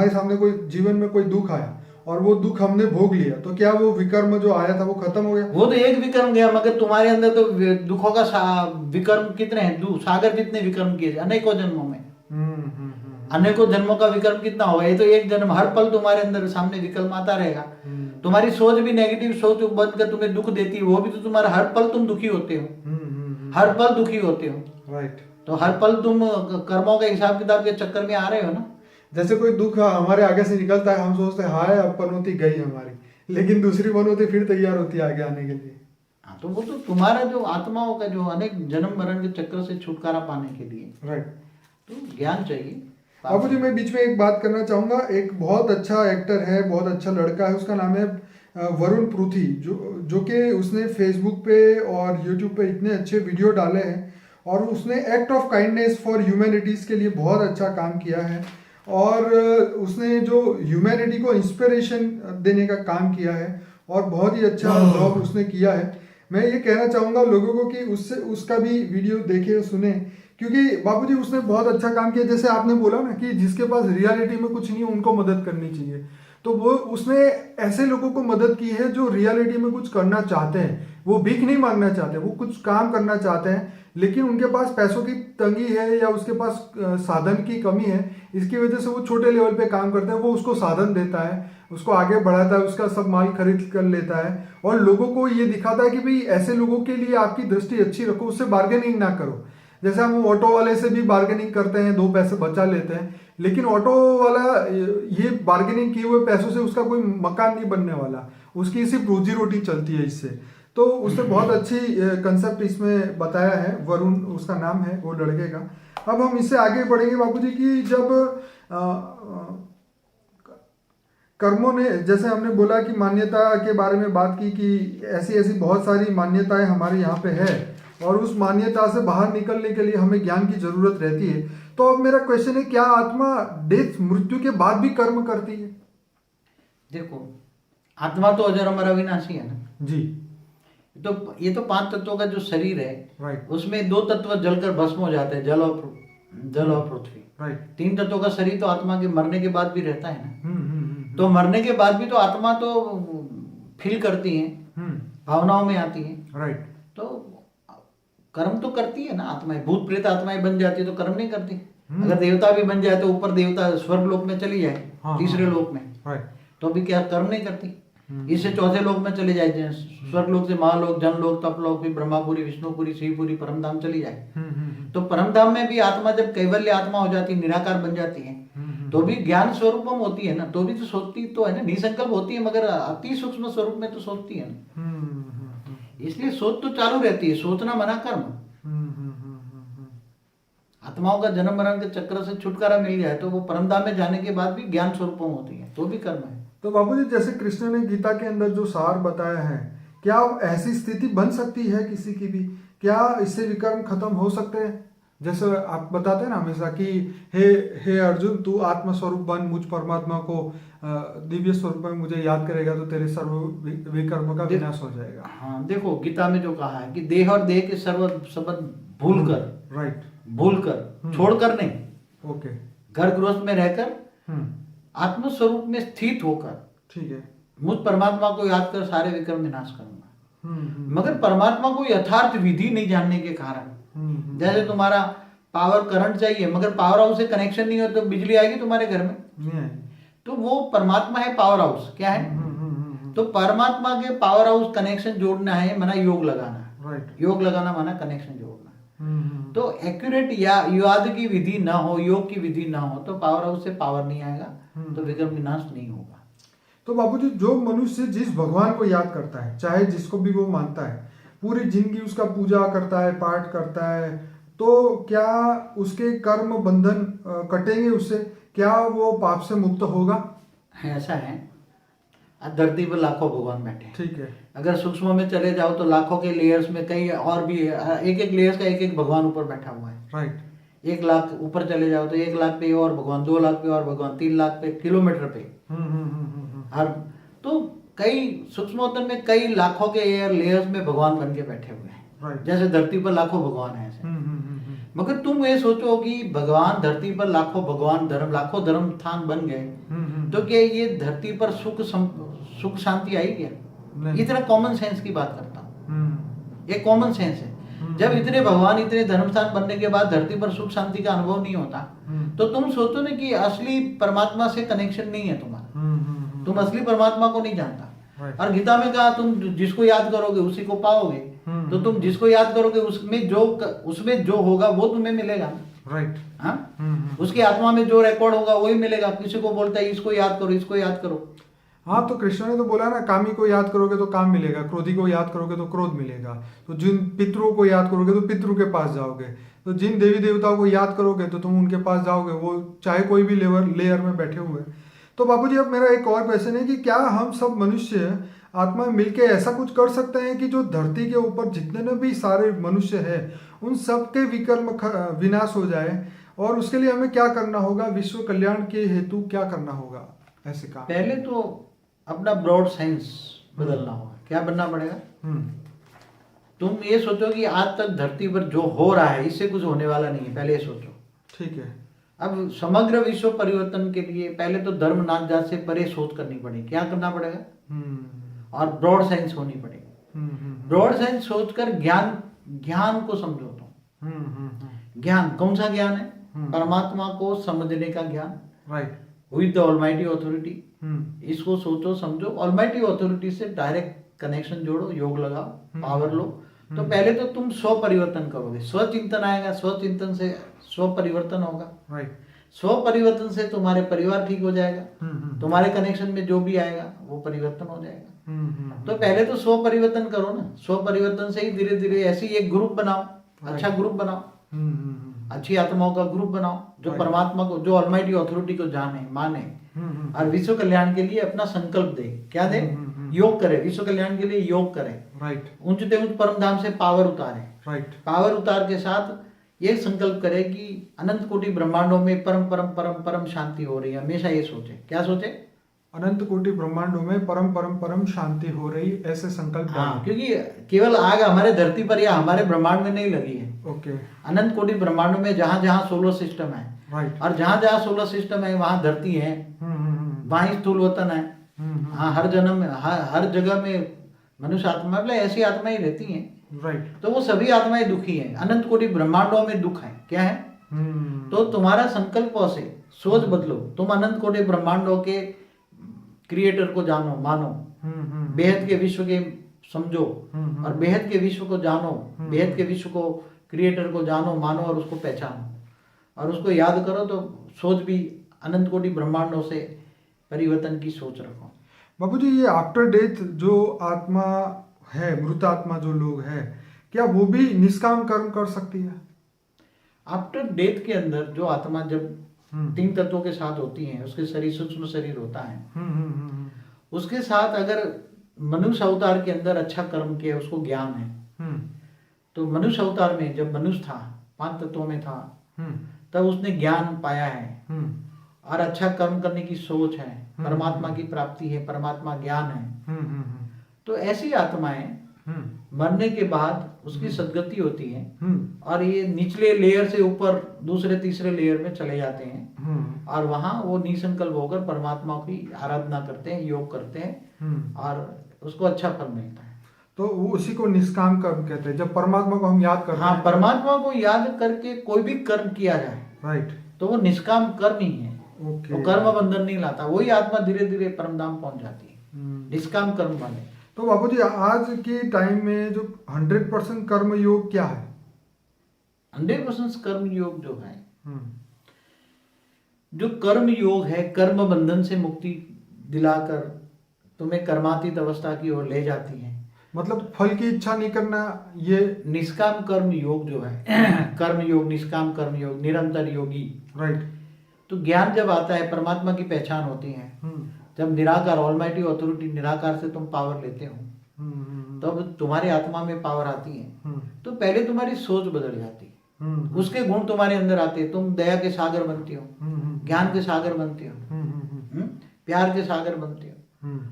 सामने कोई जीवन में कोई दुख आया और वो दुख हमने भोग लिया, तो क्या वो विकर्म जो आया था वो खत्म हो गया? वो तो एक विकर्म गया, मगर तुम्हारे अंदर तो दुखों का विकर्म कितने हैं, सागर जितने विकर्म किए अनेकों जन्मों में। अनेकों जन्मों का विकर्म कितना होगा, ये तो एक जन्म, हर पल तुम्हारे अंदर सामने विकर्म आता रहेगा। तुम्हारी सोच भी नेगेटिव सोच बनकर तुम्हें दुख देती है, वो भी तो तुम्हारा हर पल तुम दुखी होते हो, हर पल दुखी होते हो। राइट। तो हर पल तुम कर्मों के हिसाब किताब के चक्कर में आ रहे हो ना। जैसे कोई दुख हमारे आगे से निकलता है, हम सोचते हैं हाय अब पनौती गई हमारी, लेकिन दूसरी पनौती फिर तैयार होती है आगे आने के लिए। हाँ, तो वो तो तुम्हारा जो आत्माओं का जो अनेक जन्म मरण के चक्कर से छुटकारा पाने के लिए, राइट। तो ज्ञान चाहिए। बाबू जी मैं बीच में एक बात करना चाहूंगा, एक बहुत अच्छा एक्टर है, बहुत अच्छा लड़का है, उसका नाम है वरुण पृथ्वी, जो कि उसने फेसबुक पे और यूट्यूब पे इतने अच्छे वीडियो डाले हैं और उसने act of kindness for humanities के लिए बहुत अच्छा काम किया है और उसने जो ह्यूमैनिटी को इंस्पिरेशन देने का काम किया है और बहुत ही अच्छा जॉब उसने किया है। मैं ये कहना चाहूँगा लोगों को कि उसका भी वीडियो देखे सुने, क्योंकि बाबूजी उसने बहुत अच्छा काम किया। जैसे आपने बोला ना कि जिसके पास रियलिटी में कुछ नहीं है उनको मदद करनी चाहिए, तो वो उसने ऐसे लोगों को मदद की है जो रियलिटी में कुछ करना चाहते हैं, वो भीख नहीं मांगना चाहते, वो कुछ काम करना चाहते हैं, लेकिन उनके पास पैसों की तंगी है या उसके पास साधन की कमी है, इसकी वजह से वो छोटे लेवल पे काम करते हैं। वो उसको साधन देता है, उसको आगे बढ़ाता है, उसका सब माल खरीद कर लेता है और लोगों को ये दिखाता है कि भाई ऐसे लोगों के लिए आपकी दृष्टि अच्छी रखो, उससे बार्गेनिंग ना करो। जैसे हम ऑटो वाले से भी बार्गेनिंग करते हैं, 2 पैसे बचा लेते हैं, लेकिन ऑटो वाला ये बार्गेनिंग किए हुए पैसों से उसका कोई मकान नहीं बनने वाला, उसकी सिर्फ रोजी रोटी चलती है इससे। तो उसने बहुत अच्छी कंसेप्ट इसमें बताया है, वरुण उसका नाम है वो लड़के का। अब हम इससे आगे बढ़ेंगे बाबूजी कि जब कर्मों ने, जैसे हमने बोला कि मान्यता के बारे में बात की कि ऐसी ऐसी बहुत सारी मान्यताएं हमारे यहाँ पे है और उस मान्यता से बाहर निकलने के लिए हमें ज्ञान की जरूरत रहती है। तो अब मेरा क्वेश्चन है, क्या आत्मा डेथ मृत्यु के बाद भी कर्म करती है? देखो, आत्मा तो अजर अमर अविनाशी है ना जी। तो ये तो 5 तत्वों का जो शरीर है, राइट। उसमें 2 तत्व जलकर भस्म हो जाते हैं, जल और पृथ्वी। राइट। 3 तत्वों का शरीर तो आत्मा के मरने के बाद भी रहता है ना। तो मरने के बाद भी तो आत्मा तो फील करती है, भावनाओं में आती है। राइट। तो कर्म तो करती है ना आत्माएं। भूत प्रेत आत्माएं बन जाती है तो कर्म नहीं करती। अगर देवता भी बन जाए तो ऊपर देवता स्वर्ग लोक में चली जाए, हाँ, तीसरे हाँ। लोक में, राइट। तो अभी क्या कर्म नहीं करती, इससे चौथे लोक में चले जाए, स्वर्ग लोक से महालोक, जनलोक, तपलोक, फिर ब्रह्मापुरी, विष्णुपुरी, शिवपुरी, परमधाम चली जाए। तो परमधाम में भी आत्मा जब कैवल्य आत्मा हो जाती है, निराकार बन जाती है, तो भी ज्ञान स्वरूपम होती है ना, तो भी तो सोचती तो है ना, निसंकल्प होती है, मगर अति सूक्ष्म स्वरूप में तो सोचती है ना। इसलिए सोच तो चालू रहती है, सोचना मना कर्म। आत्माओं का जन्म मरण के चक्र से छुटकारा मिल जाए तो वो परमधाम में जाने के बाद भी ज्ञान स्वरूपम होती है, तो भी कर्म है। तो बाबूजी, जैसे कृष्ण ने गीता के अंदर जो सार बताया है, क्या ऐसी स्थिति बन सकती है किसी की भी? क्या इससे विकर्म खत्म हो सकते हैं? जैसे आप बताते हैं ना हमेशा कि हे अर्जुन, तू आत्मस्वरूप बन, मुझ परमात्मा को दिव्य स्वरूप में मुझे याद करेगा तो तेरे सर्व विकर्म का विनाश हो जाएगा। हाँ, देखो गीता में जो कहा है कि देह और देह के सर्व संबंध भूल कर, राइट, भूल कर, छोड़कर नहीं, ओके, घर गृहस्थ में रहकर आत्मस्वरूप में स्थित होकर, ठीक है, मुझ परमात्मा को याद कर सारे विकर्म विनाश करूंगा। मगर परमात्मा को यथार्थ विधि नहीं जानने के कारण, जैसे तुम्हारा पावर करंट चाहिए, मगर पावर हाउस से कनेक्शन नहीं हो तो बिजली आएगी तुम्हारे घर में? नहीं आएगी। तो वो परमात्मा है पावर हाउस, क्या है? तो परमात्मा के पावर हाउस कनेक्शन जोड़ना है, माना योग लगाना, राइट, योग लगाना माना कनेक्शन जोड़ना। तो एक्यूरेट या याद की विधि ना हो, योग की विधि ना हो, तो पावर हाउस से पावर नहीं आएगा, तो विकर्म विनाश नहीं होगा। तो बाबूजी, जो मनुष्य जिस भगवान को याद करता है, चाहे जिसको भी वो मानता है, पूरी जिंदगी उसका पूजा करता है, पाठ करता है, तो क्या उसके कर्म बंधन कटेंगे उससे? क्या वो पाप से मुक्त होगा? ऐसा है, धरती पर लाखों भगवान बैठे हैं, ठीक है, अगर सूक्ष्म में चले जाओ तो लाखों के लेयर्स में कई और भी, एक एक लेयर्स का एक एक भगवान ऊपर बैठा हुआ है। राइट, 1 लाख ऊपर चले जाओ तो 1 लाख पे और भगवान, 2 लाख पे और भगवान, 3 लाख पे, किलोमीटर पे हर, तो कई सूक्ष्मोत्तर में कई लाखों के एयर लेयर्स में भगवान बन के बैठे हुए हैं। राइट, जैसे धरती पर लाखों भगवान है ऐसे। मगर तुम ये सोचो कि भगवान धरती पर लाखों भगवान, लाखों धर्म स्थान बन गए, तो क्या ये धरती पर सुख शांति आई क्या? इतना कॉमन सेंस की बात करता हूँ, ये कॉमन सेंस है। जब इतने भगवान, इतने धर्म स्थान बनने के बाद धरती पर सुख शांति का अनुभव नहीं होता, तो तुम सोचो ना कि असली परमात्मा से कनेक्शन नहीं है तुम्हारा, तुम असली परमात्मा को नहीं जानता। और गीता में कहा तुम जिसको याद करोगे उसी को पाओगे, तो तुम जिसको याद करोगे उसमें जो होगा वो तुम्हें मिलेगा। राइट, हाँ, उसकी आत्मा में जो रिकॉर्ड होगा वही मिलेगा। किसी को बोलता है इसको याद करो, इसको याद करो। हाँ, तो कृष्ण ने तो बोला ना, कामी को याद करोगे तो काम मिलेगा, क्रोधी को याद करोगे तो क्रोध मिलेगा, तो जिन पितरों को याद करोगे तो पितरों के पास जाओगे, तो जिन देवी देवताओं को याद करोगे तो तुम उनके पास जाओगे, वो चाहे कोई भी लेयर में बैठे हुए। तो बाबूजी, अब मेरा एक और क्वेश्चन है कि क्या हम सब मनुष्य आत्मा मिलके ऐसा कुछ कर सकते हैं कि जो धरती के ऊपर जितने भी सारे मनुष्य हैं उन सब के विकर्म विनाश हो जाए? और उसके लिए हमें क्या करना होगा? विश्व कल्याण के हेतु क्या करना होगा? ऐसे का पहले तो अपना ब्रॉड साइंस बदलना होगा। क्या बनना पड़ेगा? तुम ये सोचो कि आज तक धरती पर जो हो रहा है इससे कुछ होने वाला नहीं है, पहले ये सोचो। ठीक है। अब समग्र विश्व परिवर्तन के लिए पहले तो धर्म नाच जात से परे सोच करनी पड़ेगी। क्या करना पड़ेगा? और ब्रॉड साइंस होनी पड़ेगी। ब्रॉड साइंस सोचकर ज्ञान को समझो। तो ज्ञान कौन सा ज्ञान है? परमात्मा को समझने का ज्ञान, right, with the almighty authority. इसको सोचो, समझो, ऑलमाइटी ऑथोरिटी से डायरेक्ट कनेक्शन जोड़ो, योग लगाओ, पावर लो। तो पहले तो तुम स्व परिवर्तन करोगे, स्व चिंतन आएगा, स्व चिंतन से स्व परिवर्तन होगा, राइट। स्व परिवर्तन से तुम्हारे परिवार ठीक हो जाएगा, तुम्हारे कनेक्शन में जो भी आएगा वो परिवर्तन हो जाएगा। तो पहले तो स्व परिवर्तन करो ना। स्व परिवर्तन से ही धीरे धीरे ऐसी एक ग्रुप बनाओ, अच्छा ग्रुप बनाओ, अच्छी आत्माओं का ग्रुप बनाओ जो परमात्मा को, जो ऑलमाइटी ऑथोरिटी को जाने माने और विश्व कल्याण के लिए अपना संकल्प दे। क्या दे? योग करे, विश्व कल्याण के लिए योग करे, राइट। ऊंचते ऊंच परम धाम से पावर उतारे, राइट। पावर उतार के साथ ये संकल्प करे कि अनंत कोटि ब्रह्मांडों में परम परम परम परम शांति हो रही है। हमेशा ये सोचे। क्या सोचे? अनंत कोटि ब्रह्मांडों में परम परम परम शांति हो रही, ऐसे संकल्प। हाँ, क्योंकि केवल आग हमारे धरती पर या हमारे ब्रह्मांड में नहीं लगी है। ओके। अनंत कोटि ब्रह्मांडों में जहाँ जहाँ सोलर सिस्टम है, राइट, और जहाँ जहाँ सोलर सिस्टम है वहाँ धरती है, वहाँ ही स्थूल वतन है। हाँ, हर जन्म में, हर जगह में मनुष्य आत्मा, मतलब ऐसी आत्माएं रहती हैं। राइट। तो वो सभी आत्माएं दुखी हैं। अनंत कोटि ब्रह्मांडों में दुख है। क्या है? तो तुम्हारा संकल्पों से सोच बदलो, तुम अनंत कोटि ब्रह्मांडों के क्रिएटर को जानो, मानो, बेहद के विश्व के समझो और बेहद के विश्व को जानो, बेहद के विश्व को क्रिएटर को जानो, मानो और उसको पहचानो और उसको याद करो। तो सोच भी अनंत कोटि ब्रह्मांडों से परिवर्तन की सोच रखो। बाबूजी, ये आफ्टर डेथ जो आत्मा है, मृत आत्मा जो लोग है, क्या वो भी निष्काम कर्म कर सकती है? आफ्टर डेथ के अंदर जो आत्मा जब तीन तत्वों के साथ होती है, उसके शरीर सूक्ष्म शरीर होता है, उसके साथ अगर मनुष्य अवतार के अंदर अच्छा कर्म किया, उसको ज्ञान है, तो मनुष्य अवतार में जब मनुष्य था, 5 तत्वों में था, तब उसने ज्ञान पाया है और अच्छा कर्म करने की सोच है, परमात्मा की प्राप्ति है, परमात्मा ज्ञान है। तो ऐसी आत्माएं मरने के बाद उसकी सदगति होती है और ये निचले लेयर से ऊपर दूसरे तीसरे लेयर में चले जाते हैं और वहां वो निसंकल्प होकर परमात्मा की आराधना करते हैं, योग करते हैं और उसको अच्छा फल मिलता है। तो वो उसी को निष्काम कर्म कहते हैं, जब परमात्मा को हम याद करते हाँ, हैं। परमात्मा को याद करके कोई भी कर्म किया जाए, राइट, तो वो निष्काम कर्म ही है। ओके। वो कर्म बंधन नहीं लाता, वही आत्मा धीरे धीरे परमधाम पहुंच जाती है, निष्काम कर्म वाले। तो बाबूजी, आज के टाइम में जो 100% कर्म योग क्या है? 100% कर्म योग जो कर्म योग है, कर्म बंधन से मुक्ति दिलाकर तुम्हें कर्मातीत अवस्था की ओर ले जाती है। मतलब फल की इच्छा नहीं करना, ये निष्काम कर्म योग जो है कर्म योग, निष्काम कर्म योग, निरंतर योगी। राइट। तो ज्ञान जब आता है, परमात्मा की पहचान होती है, जब निराकार ऑलमाइटी ऑथोरिटी निराकार से तुम पावर लेते हो, तब तुम्हारी आत्मा में पावर आती है। तो पहले तुम्हारी सोच बदल जाती है, उसके गुण तुम्हारे अंदर आते हैं, तुम दया के सागर बनते हो, ज्ञान के सागर बनते हो, प्यार के सागर बनते हो।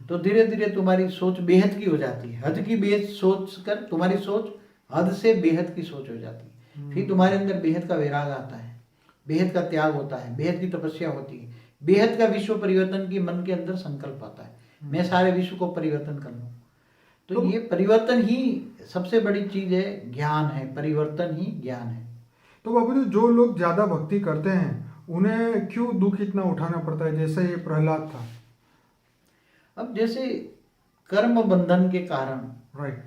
तो धीरे धीरे तुम्हारी सोच बेहद की हो जाती है, हद की बेहद सोच कर तुम्हारी सोच हद से बेहद की सोच हो जाती है। फिर तुम्हारे अंदर बेहद का वैराग आता है, बेहद का त्याग होता है, बेहद की तपस्या होती है, बेहद का विश्व परिवर्तन की मन के अंदर संकल्प आता है, मैं सारे विश्व को परिवर्तन कर लूं। तो ये परिवर्तन ही सबसे बड़ी चीज है, ज्ञान है, परिवर्तन ही ज्ञान है। तो बाबूजी, जो लोग ज्यादा भक्ति करते हैं उन्हें क्यों दुख इतना उठाना पड़ता है, जैसे ये प्रहलाद था? अब जैसे कर्म बंधन के कारण राइट,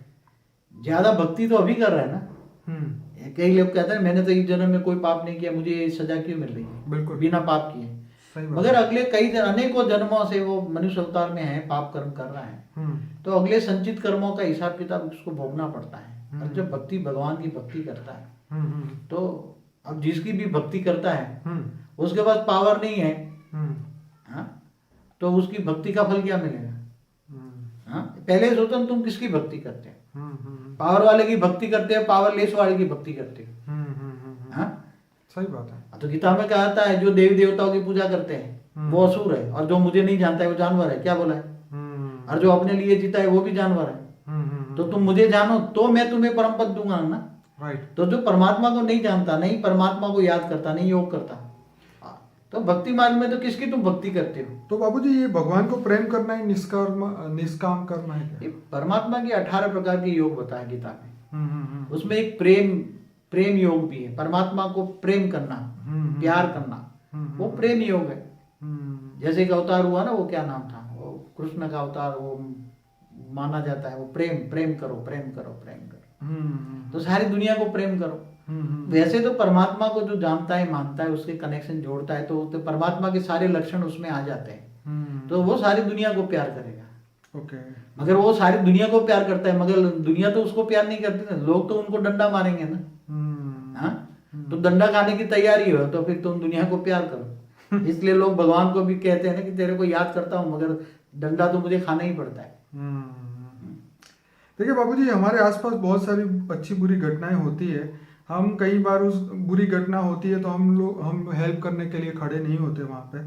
ज्यादा भक्ति तो अभी कर रहा है ना। कई लोग कहते हैं मैंने तो इस जन्म में कोई पाप नहीं किया, मुझे ये सजा क्यों मिल रही है, बिल्कुल बिना पाप किए। सही बात। मगर अगले अनेकों जन्मों से वो मनुष्य अवतार में है, पाप कर्म कर रहा है, तो अगले संचित कर्मों का हिसाब किताब उसको भोगना पड़ता है। और जब भक्ति भगवान की भक्ति करता है, तो अब जिसकी भी भक्ति करता है उसके पास पावर नहीं है, हाँ, तो उसकी भक्ति का फल क्या मिलेगा? हाँ, पहले सोचो तुम किसकी भक्ति करते हो? पावर वाले की भक्ति करते हो, पावरलेस वाले की भक्ति करते हो? हाँ, सही बात है। तो किताब में कहा था जो देवी देवताओं की पूजा करते हैं वो असुर है, और जो मुझे नहीं जानता है वो जानवर है। क्या बोला है? और जो अपने लिए जीता है वो भी जानवर है। तो तुम मुझे जानो तो मैं तुम्हें परम पद दूंगा ना। राइट। तो जो परमात्मा को नहीं जानता, नहीं परमात्मा को याद करता, नहीं योग करता, तो भक्ति मार्ग में तो किसकी तुम भक्ति करते हो? तो बाबूजी, ये भगवान को प्रेम करना ही निष्काम करना है क्या? ये परमात्मा के 18 प्रकार के योग बताया गीता में। उसमें एक प्रेम योग भी है, परमात्मा को प्रेम करना, प्यार करना, वो प्रेम योग है। जैसे एक अवतार हुआ ना, वो क्या नाम था, वो कृष्ण का अवतार, वो माना जाता है, वो प्रेम करो, प्रेम करो, प्रेम करो। तो सारी दुनिया को प्रेम करो। वैसे तो परमात्मा को जो जानता है, मानता है, उसके कनेक्शन जोड़ता है, तो परमात्मा के सारे लक्षण उसमें आ जाते हैं, तो वो सारी दुनिया को प्यार करेगा। ओके। मगर वो सारी दुनिया को प्यार करता है, मगर दुनिया तो उसको प्यार नहीं करती ना, लोग तो उनको डंडा मारेंगे ना। हाँ, तो डंडा खाने की तैयारी हो तो फिर तुम दुनिया को प्यार करो। इसलिए लोग भगवान को भी कहते हैं ना कि तेरे को याद करता हूँ, मगर डंडा तो मुझे खाना ही पड़ता है। देखिए बाबूजी, हमारे आसपास बहुत सारी अच्छी बुरी घटनाएं होती है। हम कई बार उस बुरी घटना होती है तो हम हेल्प करने के लिए खड़े नहीं होते वहां पे।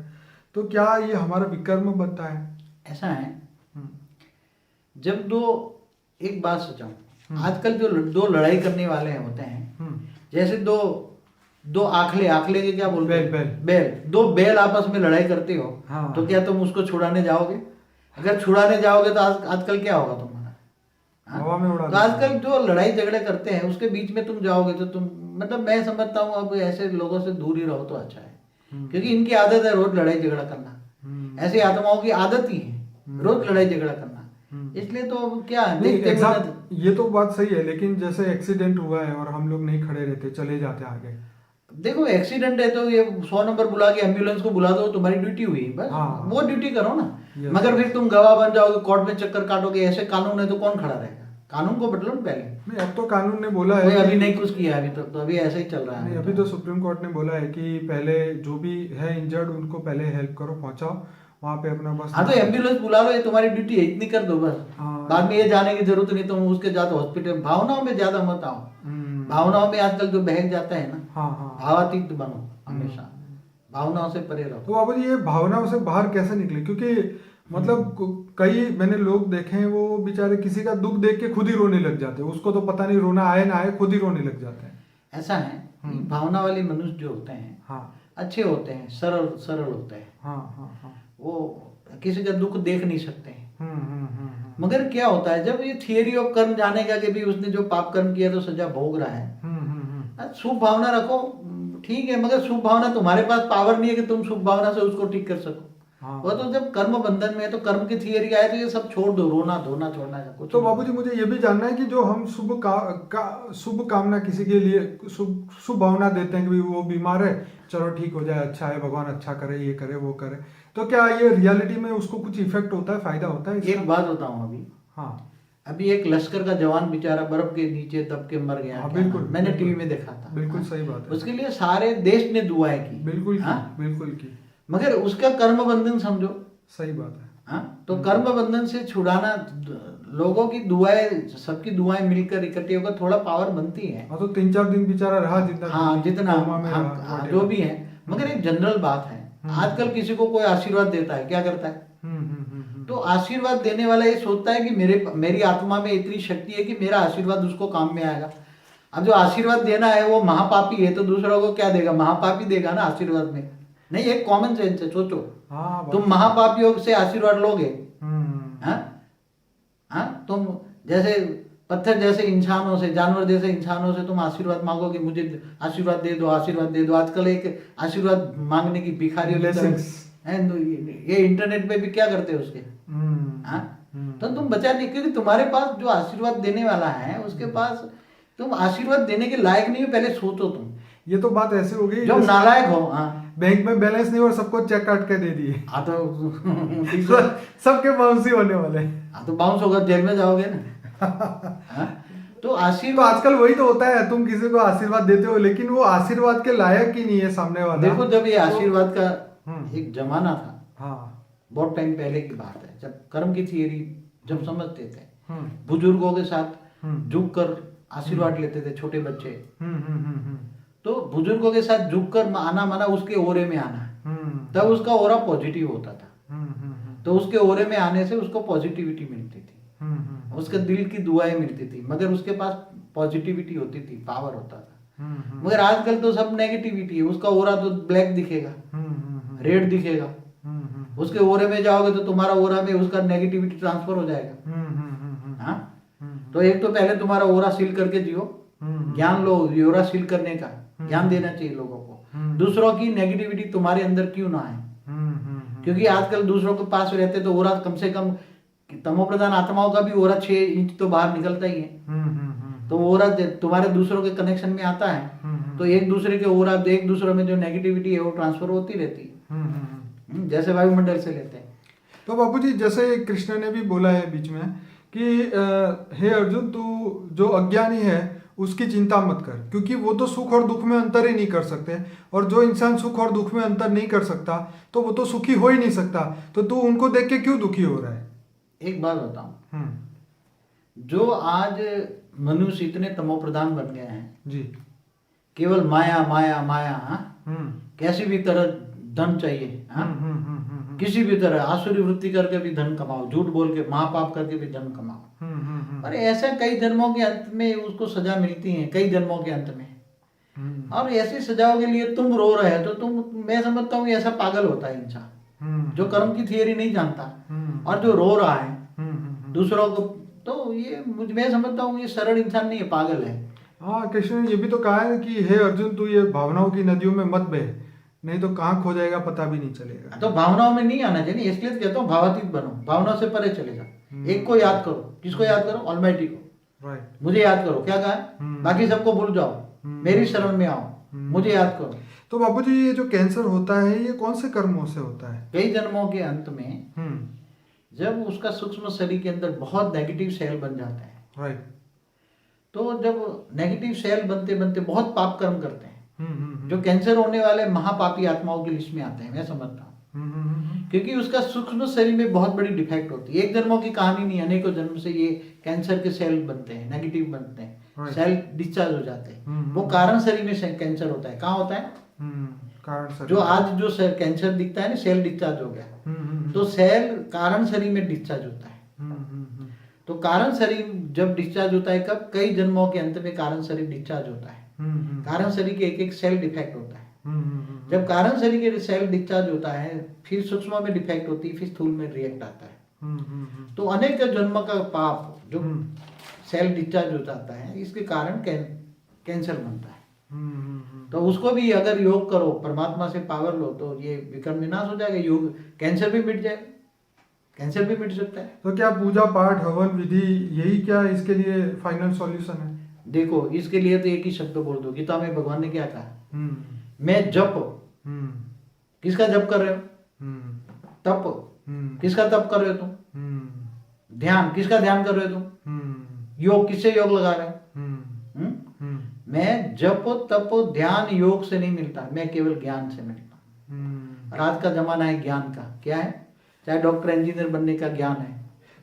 तो क्या ये हमारा विकर्म बनता है? ऐसा है, जब एक बात सोचाऊं, आजकल जो दो लड़ाई करने वाले होते हैं, जैसे दो आखले के क्या बोलते हैं, बैल, दो बैल आपस में लड़ाई करते हो। हाँ। तो क्या तुम उसको छुड़ाने जाओगे? अगर छुड़ाने जाओगे तो आजकल क्या होगा तुम्हारा? हाँ? हवा में उड़ा तो आजकल जो लड़ाई झगड़े करते हैं उसके बीच में तुम जाओगे तो तुम मतलब मैं समझता हूँ अब ऐसे लोगों से दूर ही रहो तो अच्छा है, क्योंकि इनकी आदत है रोज लड़ाई झगड़ा करना। ऐसी आत्माओं की आदत ही है रोज लड़ाई झगड़ा करना। इसलिए तो अब क्या है, नहीं देखते हुए एग्जाम ये तो बात सही है, लेकिन जैसे एक्सीडेंट हुआ है और हम लोग नहीं खड़े रहते, चले जाते आगे। देखो एक्सीडेंट है तो ये 100 नंबर बुला के एम्बुलेंस को बुला दो, तुम्हारी ड्यूटी हुई बस। हाँ। वो ड्यूटी करो ना। Yes, मगर फिर तुम गवाह बन जाओगे, कोर्ट में चक्कर काटोगे, ऐसे कानून है तो कौन खड़ा रहेगा? कानून को बदलो ना पहले। नहीं अब तो कानून ने बोला है कोई अभी कि- नहीं कुछ किया है अभी तक, तो अभी ऐसे ही चल रहा नहीं है। अभी तो सुप्रीम कोर्ट ने बोला है कि पहले जो भी है इंजर्ड उनको पहले हेल्प करो, पहुंचाओ वहां पे अपना बस। हाँ तो एम्बुलेंस बुला लो, ये तुम्हारी ड्यूटी है, इतनी कर दो बस। हाँ। बाद में ये जाने की जरूरत नहीं, तुम उसके ज्यादा हॉस्पिटल भावनाओं में ज्यादा मत आओ। भावनाओं में आजकल जो बहक जाता है ना, हाँ हाँ। भावातीत बनो हमेशा, भावनाओं से परे रहो। तो बाबू जी ये भावनाओं से बाहर कैसे निकले? क्योंकि मतलब कई मैंने लोग देखे हैं वो बेचारे किसी का दुख देख के खुद ही रोने लग जाते हैं, उसको तो पता नहीं रोना आए ना आए, खुद ही रोने लग जाते हैं। ऐसा है कि भावना वाले मनुष्य जो होते हैं हाँ अच्छे होते हैं, सरल सरल होते हैं। हाँ हाँ हाँ। वो किसी का दुख देख नहीं सकते हैं। हम्म। मगर क्या होता है जब ये थियरी ऑफ कर्म जानेगा कि भी उसने जो पाप कर्म किया तो सजा भोग रहा है, शुभ भावना रखो, ठीक है, मगर शुभ भावना तुम्हारे पास पावर नहीं है कि तुम शुभ भावना से उसको ठीक कर सको। हाँ। वो तो जब कर्म बंधन में है तो कर्म की थियरी आए तो ये सब छोड़ दो, रोना धोना छोड़ना है कुछ तो नहीं। बाबूजी मुझे ये भी जानना है कि जो हम शुभ कामना किसी के लिए शुभ भावना देते हैं कि भाई वो बीमार है, चलो ठीक हो जाए, अच्छा है, भगवान अच्छा करे, ये करे वो करे, तो क्या ये रियलिटी में उसको कुछ इफेक्ट होता है, फायदा होता है इसका? एक बात बताऊं अभी, हाँ अभी एक लश्कर का जवान बेचारा बर्फ के नीचे दब के मर गया। हाँ, क्या बिल्कुल नाम? मैंने बिल्कुल, टीवी में देखा था। बिल्कुल हाँ। सही बात है। उसके लिए सारे देश ने दुआएं की। बिल्कुल की, हाँ? बिल्कुल की, मगर उसका कर्म बंधन समझो। सही बात है। हाँ? तो कर्म बंधन से छुड़ाना, लोगों की दुआएं, सबकी दुआएं मिलकर इकट्ठी होकर थोड़ा पावर बनती है। हाँ तो 3-4 दिन बेचारा रहा जितना, हाँ जितना कोमा में रहा, हाँ, whatever। जो भी है, मगर एक जनरल बात है। आजकल किसी को कोई आशीर्वाद देता है, क्या करता है? तो आशीर्वाद देने वाला ये सोचता है कि मेरी आत्मा में इतनी शक्ति है कि मेरा आशीर्वाद उसको काम में आएगा। अब जो आशीर्वाद देना है वो महापापी है तो दूसरों को क्या देगा? महापापी देगा ना आशीर्वाद में। नहीं, एक कॉमन सेंस है, सोचो। हाँ तुम महापापियों से आशीर्वाद लोगे? हम्म। हाँ? हाँ? तुम जैसे पत्थर जैसे इंसानों से, जानवर जैसे इंसानों से तुम आशीर्वाद मांगोगे, मुझे आशीर्वाद दे दो, आशीर्वाद दे दो। आजकल एक आशीर्वाद मांगने की भिखारियों की तरह है, तो ये इंटरनेट पे भी क्या करते हैं उसके। हाँ? तो तुम बचा नहीं, क्योंकि तुम्हारे पास जो आशीर्वाद देने वाला है उसके पास तुम आशीर्वाद देने के लायक नहीं हो। पहले सोचो तुम। ये तो बात ऐसी हो गई जो जैसे नालायक हो। हाँ बैंक में बैलेंस नहीं और सबको चेक काट के दे दिए। हाँ तो सबके बाउंसी होने वाले। हाँ तो बाउंस होगा, जेल में जाओगे ना। हाँ? तो तो आशीर्वाद, आजकल वही तो होता है, तुम किसी को आशीर्वाद देते हो लेकिन वो आशीर्वाद के लायक ही नहीं है सामने वाला। देखो जब ये आशीर्वाद का हम्म। एक जमाना था, हाँ बहुत टाइम पहले की बात है, जब कर्म की थियरी जब समझते थे, हम्म बुजुर्गों के साथ झुक कर आशीर्वाद लेते थे छोटे बच्चे। हम्म तो बुजुर्गों के साथ झुक कर आना माना उसके ओरे में आना, तब उसका ओरा पॉजिटिव होता था। तो उसके ओरे में आने से उसको पॉजिटिविटी मिलती थी, उसके दिल की दुआएं मिलती थी, मगर उसके पास पॉजिटिविटी होती थी, पावर होता था। मगर आजकल तो सब नेगेटिविटी है, उसका ओरा तो ब्लैक दिखेगा, रेड दिखेगा। उसके ओरे में जाओगे तो तुम्हारा ओरा में उसका नेगेटिविटी ट्रांसफर हो जाएगा। हाँ? तो एक तो पहले तुम्हारा ओरा सील करके जियो, ज्ञान लो, ओरा सील करने का ज्ञान देना चाहिए लोगों को। दूसरों की नेगेटिविटी तुम्हारे अंदर क्यों ना आए, क्योंकि आजकल दूसरों के पास रहते तो ओरा कम से कम, तमोप्रधान आत्माओं का भी ओरा 6 इंच तो बाहर निकलता ही है। तो ओरा तुम्हारे दूसरों के कनेक्शन में आता है तो एक दूसरे के ओरा, एक दूसरे में जो नेगेटिविटी है वो ट्रांसफर होती रहती है, जैसे वायुमंडल से लेते हैं। तो बापूजी जैसे कृष्ण ने भी बोला है बीच में कि हे अर्जुन, तू जो अज्ञानी है उसकी चिंता मत कर, क्योंकि वो तो सुख और दुख में अंतर ही नहीं कर सकते, और जो इंसान सुख और दुख में अंतर नहीं कर सकता तो वो तो सुखी हो ही नहीं सकता, तो तू उनको देख के क्यों दुखी हो रहा है? एक बात बताऊं, जो आज मनुष्य इतने तमोप्रधान बन गए हैं जी, केवल माया माया माया। कैसी भी तरह धन चाहिए। किसी भी तरह आसुरी वृत्ति करके भी धन कमाओ, झूठ बोल के, महापाप करके भी धन कमाओ। और ऐसे कई जन्मों के अंत में उसको सजा मिलती है, कई जन्मों के अंत में। और ऐसी सजाओं के लिए तुम रो रहे हो तो तुम, मैं समझता हूँ ऐसा पागल होता है इंसान जो कर्म की थियरी नहीं जानता और जो रो रहा है दूसरों को तो ये मैं समझता हूँ ये सरल इंसान नहीं है, पागल है। हाँ, कृष्ण ने ये भी तो कहा है कि हे अर्जुन, तू ये भावनाओं की नदियों में मत बह, नहीं तो कहाँ खो जाएगा पता भी नहीं चलेगा। तो भावनाओं में नहीं आना चाहिए, इसलिए तो कहता हूँ भावातीत बनो, भावनाओं से परे चले जाओ। एक को याद करो, किसको याद करो? ऑलमाइटी को। राइट। मुझे याद करो, क्या कहा है? बाकी सबको भूल जाओ, मेरी शरण में आओ, मुझे याद करो। तो बाबूजी, ये जो कैंसर होता है ये कौन से कर्मों से होता है? कई जन्मों के अंत में जब उसका सूक्ष्म शरीर के अंदर बहुत नेगेटिव सेल बन जाते हैं, राइट। तो जब नेगेटिव सेल बनते बनते बहुत पाप कर्म करते हैं, जो कैंसर होने वाले महापापी आत्माओं की लिस्ट में आते हैं, मैं समझता हूँ। क्योंकि उसका सूक्ष्म शरीर में बहुत बड़ी डिफेक्ट होती है। एक जन्मों की कहानी नहीं, अनेकों जन्म से ये कैंसर के सेल बनते हैं, नेगेटिव बनते हैं, सेल डिस्चार्ज हो जाते हैं। वो कारण शरीर में कैंसर होता है। कहाँ होता है? कारण शरीर। जो आज जो कैंसर दिखता है ना, सेल डिस्चार्ज हो गया, तो सेल कारण शरीर में डिस्चार्ज होता है। तो कारण शरीर जब डिस्चार्ज होता है, कब? कई जन्मों के अंत में कारण शरीर डिस्चार्ज होता है। कारण शरीर के एक एक सेल डिफेक्ट होता है। जब कारण शरीर के सेल डिस्चार्ज होता है, फिर सूक्ष्म में डिफेक्ट होती है, फिर स्थूल में रिएक्ट आता है। तो अनेक जन्म का पाप जो सेल डिस्चार्ज हो जाता है, इसके कारण कैंसर बनता है। तो उसको भी अगर योग करो, परमात्मा से पावर लो, तो ये विकर्म विनाश हो जाएगा। योग, कैंसर भी मिट जाएगा, कैंसर भी मिट सकता है। तो क्या पूजा पाठ हवन विधि यही क्या इसके लिए फाइनल सॉल्यूशन है? देखो, इसके लिए तो एक ही शब्द बोल दो, गीता में भगवान ने क्या कहा? मैं जप। किसका जप कर रहे हो? तप। किसका तप कर रहे हो तुम? ध्यान। किसका ध्यान कर रहे हो तुम? योग। किससे योग लगा रहे हो? मैं जप तप ध्यान योग से नहीं मिलता, मैं केवल ज्ञान से मिलता हूँ। और आज का जमाना है ज्ञान का। क्या है? चाहे डॉक्टर इंजीनियर बनने का ज्ञान है।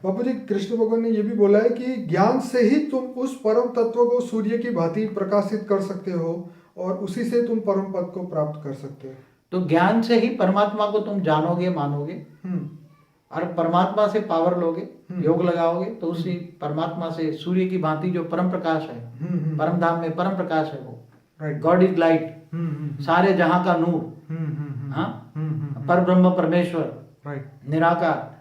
बापूजी, कृष्ण भगवान ने ये भी बोला है कि ज्ञान से ही तुम उस परम तत्व को सूर्य की भांति प्रकाशित कर सकते हो और उसी से तुम परम पद को प्राप्त कर सकते हो। तो ज्ञान से ही परमात्मा को तुम जानोगे, मानोगे, और परमात्मा से पावर लोगे, योग लगाओगे, तो उसी परमात्मा से सूर्य की भांति जो परम प्रकाश है, परम धाम में परम प्रकाश है वो, गॉड इज लाइट, सारे जहां का नूर, पर ब्रह्म परमेश्वर, निराकार।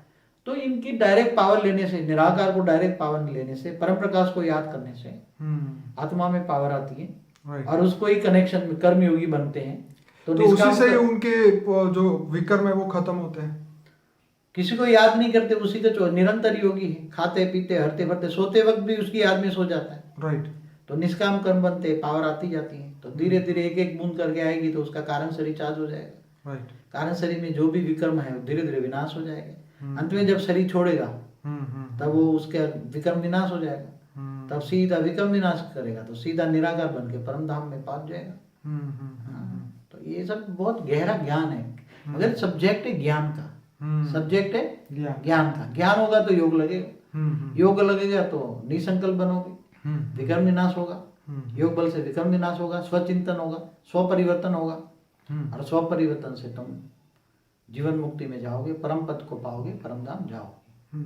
तो इनकी डायरेक्ट पावर लेने से, निराकार को डायरेक्ट पावर लेने से, परम प्रकाश को याद करने से आत्मा में पावर आती है, और उसको ही कनेक्शन में कर्मयोगी बनते हैं। तो उसी से उनके जो विकर्म है वो खत्म होते हैं। किसी को याद नहीं करते, उसी का निरंतर योगी है, खाते पीते हरते भरते, सोते वक्त भी उसकी याद में सो जाता है। राइट। तो निष्काम कर्म बनते, पावर आती जाती है। तो धीरे धीरे एक एक बूंद करके आएगी, तो उसका कारण शरीर चार्ज हो जाएगा। राइट। कारण शरीर में जो भी विकर्म है वो धीरे धीरे विनाश हो जाएगा। अंत में जब शरीर छोड़ेगा तब वो उसके विकर्म विनाश हो जाएगा। तब सीधा विकर्म विनाश करेगा तो सीधा निराकार बन के परम धाम में पहुंच जाएगा। तो ये सब बहुत गहरा ज्ञान है, मगर सब्जेक्ट है ज्ञान का, सब्जेक्ट है ज्ञान का। ज्ञान होगा तो योग लगेगा, योग लगेगा तो निसंकल्प बनोगे, विकर्म विनाश होगा, योग बल से विकर्म विनाश होगा, स्वचिंतन होगा, स्व परिवर्तन होगा, और स्व परिवर्तन से तुम जीवन मुक्ति में जाओगे, परम पद को पाओगे, परम धाम जाओगे।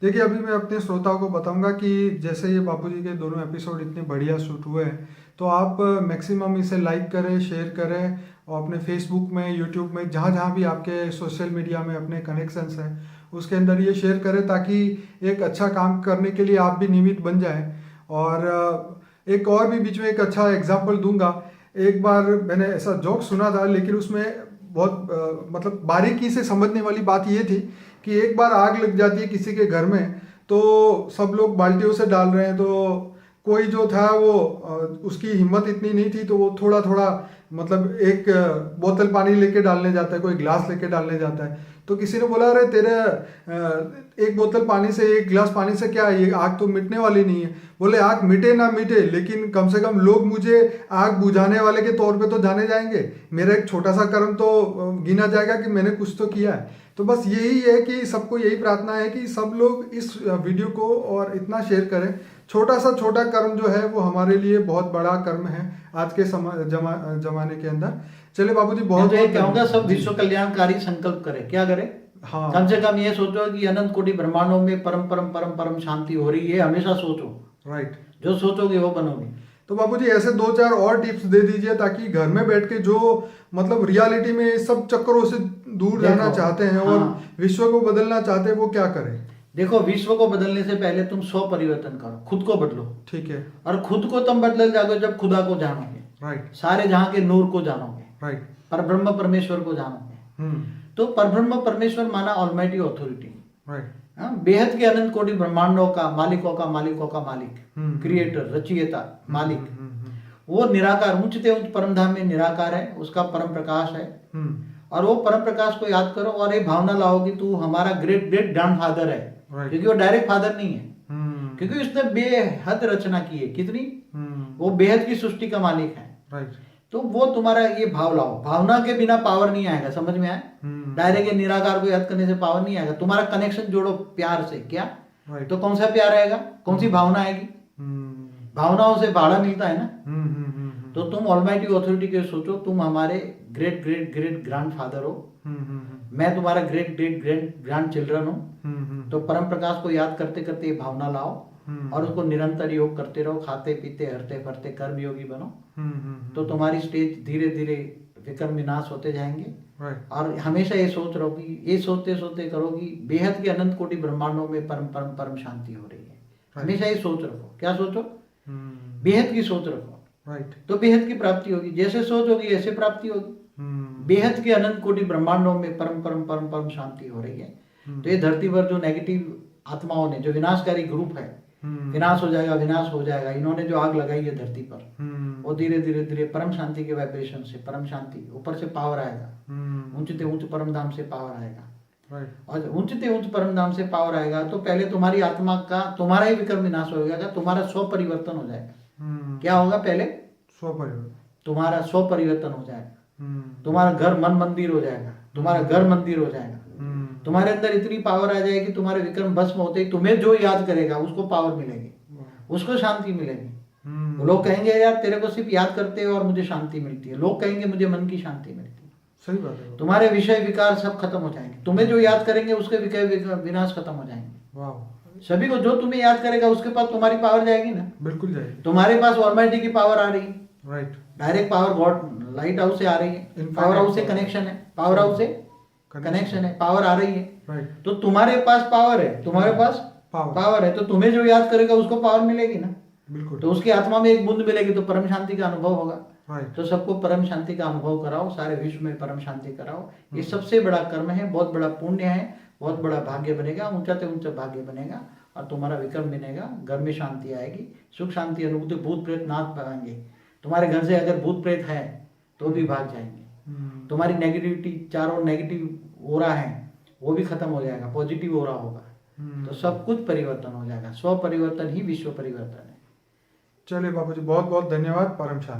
देखिए, अभी मैं अपने श्रोताओं को बताऊंगा कि जैसे ये बापूजी के दोनों एपिसोड इतने बढ़िया शूट हुए हैं, तो आप मैक्सिमम इसे लाइक करें, शेयर करें, और अपने फेसबुक में, यूट्यूब में, जहाँ जहाँ भी आपके सोशल मीडिया में अपने कनेक्शंस हैं उसके अंदर ये शेयर करें, ताकि एक अच्छा काम करने के लिए आप भी निमित्त बन जाएं। और एक और भी बीच में एक अच्छा एग्जाम्पल दूंगा। एक बार मैंने ऐसा जोक सुना था, लेकिन उसमें बहुत मतलब बारीकी से समझने वाली बात ये थी कि एक बार आग लग जाती है किसी के घर में, तो सब लोग बाल्टियों से डाल रहे हैं, तो कोई जो था वो उसकी हिम्मत इतनी नहीं थी, तो वो थोड़ा थोड़ा मतलब एक बोतल पानी लेके डालने जाता है, कोई ग्लास लेके डालने जाता है। तो किसी ने बोला, अरे तेरे एक बोतल पानी से, एक गिलास पानी से क्या, ये आग तो मिटने वाली नहीं है। बोले, आग मिटे ना मिटे, लेकिन कम से कम लोग मुझे आग बुझाने वाले के तौर पे तो जाने जाएंगे, मेरा एक छोटा सा कर्म तो गिना जाएगा कि मैंने कुछ तो किया है। तो बस यही है कि सबको यही प्रार्थना है कि सब लोग इस वीडियो को और इतना शेयर करें। छोटा सा छोटा कर्म जो है वो हमारे लिए बहुत बड़ा कर्म है आज के जमाने के अंदर। चलिए बाबूजी, बहुत बहुत कहूँगा, सब विश्व कल्याणकारी संकल्प करें। क्या करें? हाँ, कम से कम ये सोचो कि अनंत कोटि ब्रह्मांडों में परम परम परम परम शांति हो रही है, हमेशा सोचो। राइट। जो सोचोगे वो बनोगे। तो बाबूजी, ऐसे 2-4 और टिप्स दे दीजिए, ताकि घर में बैठ के जो मतलब रियलिटी में सब चक्करों से दूर रहना चाहते हैं और विश्व को बदलना चाहते हैं, वो क्या करें? देखो, विश्व को बदलने से पहले तुम 100 परिवर्तन करो, खुद को बदलो। ठीक है। और खुद को तुम बदल जाओगे जब खुदा को जानोगे, राइट सारे जहां के नूर को जानोगे, राइट। परब्रह्म परमेश्वर को जानोगे। तो परब्रह्म परमेश्वर माना ऑलमाइटी ऑथोरिटी, राइट। बेहद के अनंत कोटि ब्रह्मांडों का मालिकों का मालिकों का मालिक, क्रिएटर, रचयिता, मालिक। वो निराकार, ऊंचते ऊंच परम धाम में निराकार है, उसका परम प्रकाश है। और वो परम प्रकाश को याद करो और ये भावना लाओ कि तू हमारा ग्रेट ग्रेट ग्रैंडफादर है। क्योंकि वो डायरेक्ट फादर नहीं है, क्योंकि उसने बेहद रचना की है। कितनी? वो बेहद की सृष्टि का मालिक है। राइट। तो वो तुम्हारा ये भाव लाओ, भावना के बिना पावर नहीं आएगा। समझ में आया? डायरेक्ट निराकार को याद करने से पावर नहीं आएगा। तुम्हारा कनेक्शन जोड़ो प्यार से। क्या? तो कौन सा प्यार आएगा? कौन सी भावना आएगी? भावनाओं से भाड़ा मिलता है ना। तो तुम ऑलमाइटी ऑथोरिटी के सोचो, तुम हमारे ग्रेट ग्रेट ग्रेट ग्रैंडफादर हो, मैं तुम्हारा great great great grand children हूँ। तो परम प्रकाश को याद करते करते ये भावना लाओ और उसको निरंतर योग करते रहो। खाते पीते हरते फरते कर्म योगी बनो। तो तुम्हारी स्टेज धीरे धीरे विक्रम विनाश होते जाएंगे। और हमेशा ये सोच रहो कि ये सोचते सोचते करो कि बेहद के अनंत कोटि ब्रह्मांडों में परम परम परम शांति हो रही है। हमेशा ये सोच रखो। क्या सोचो? बेहद की सोच रखो। राइट। तो बेहद की प्राप्ति होगी। जैसे सोच होगी ऐसे प्राप्ति होगी। बेहद के अनंत कोटि ब्रह्मांडों में परम परम परम परम शांति हो रही है। तो ये धरती पर जो नेगेटिव आत्माओं ने, जो विनाशकारी ग्रुप है, विनाश हो जाएगा, विनाश हो जाएगा, इन्होंने जो आग लगाई है धरती पर, वो धीरे धीरे धीरे परम शांति के वाइब्रेशन से, परम शांति ऊपर से पावर आएगा, ऊंचते ऊंच परम धाम से पावर आएगा। और ऊंचते ऊंच परम धाम से पावर आएगा तो पहले तुम्हारी आत्मा का, तुम्हारा ही विक्रम विनाश हो जाएगा, तुम्हारा 100 परिवर्तन हो जाएगा। क्या होगा? पहले 100 परिवर्तन, तुम्हारा 100 परिवर्तन हो जाएगा। तुम्हारा घर मन मंदिर हो जाएगा, तुम्हारा घर मंदिर हो जाएगा। तुम्हारे अंदर इतनी पावर आ जाएगी, तुम्हारे विक्रम भस्म होते ही तुम्हें जो याद करेगा उसको पावर मिलेगी, उसको शांति मिलेगी। लोग कहेंगे यार तेरे को सिर्फ याद करते हो और मुझे शांति मिलती है। लोग कहेंगे मुझे मन की शांति मिलती है। सही बात है। तुम्हारे विषय विकार सब खत्म हो जाएंगे। तुम्हें जो याद करेंगे उसके विनाश खत्म हो जाएंगे। वाह। सभी को जो तुम्हें याद करेगा उसके पास तुम्हारी पावर जाएगी ना। बिल्कुल जाएगी। तुम्हारे पास ऑलमाइटी की पावर आ रही है। Right. Direct power God light house से आ रही है। पावर हाउस से कनेक्शन है, पावर हाउस से कनेक्शन है, पावर आ रही है। राइट। तो तुम्हारे पास पावर है, तुम्हारे पास पावर है, तो तुम्हें जो याद करेगा उसको पावर मिलेगी ना। बिल्कुल। तो उसकी आत्मा में एक बूंद मिलेगी तो परम शांति का अनुभव होगा। राइट। तो सबको परम शांति का अनुभव कराओ, सारे विश्व में परम शांति कराओ। ये सबसे बड़ा कर्म है, बहुत बड़ा पुण्य है, बहुत बड़ा भाग्य बनेगा, ऊंचा से ऊंचा भाग्य बनेगा और तुम्हारा विक्रम बनेगा। घर में शांति आएगी, सुख शांति अनुभूति, भूत प्रेत नाथ पाएंगे। तुम्हारे घर से अगर भूत प्रेत है तो भी भाग जाएंगे। तुम्हारी नेगेटिविटी, चारों नेगेटिव ओरा है वो भी खत्म हो जाएगा, पॉजिटिव ओरा होगा। तो सब कुछ परिवर्तन हो जाएगा। 100 परिवर्तन ही विश्व परिवर्तन है। चलिए बाबूजी, बहुत बहुत धन्यवाद। परम शांति।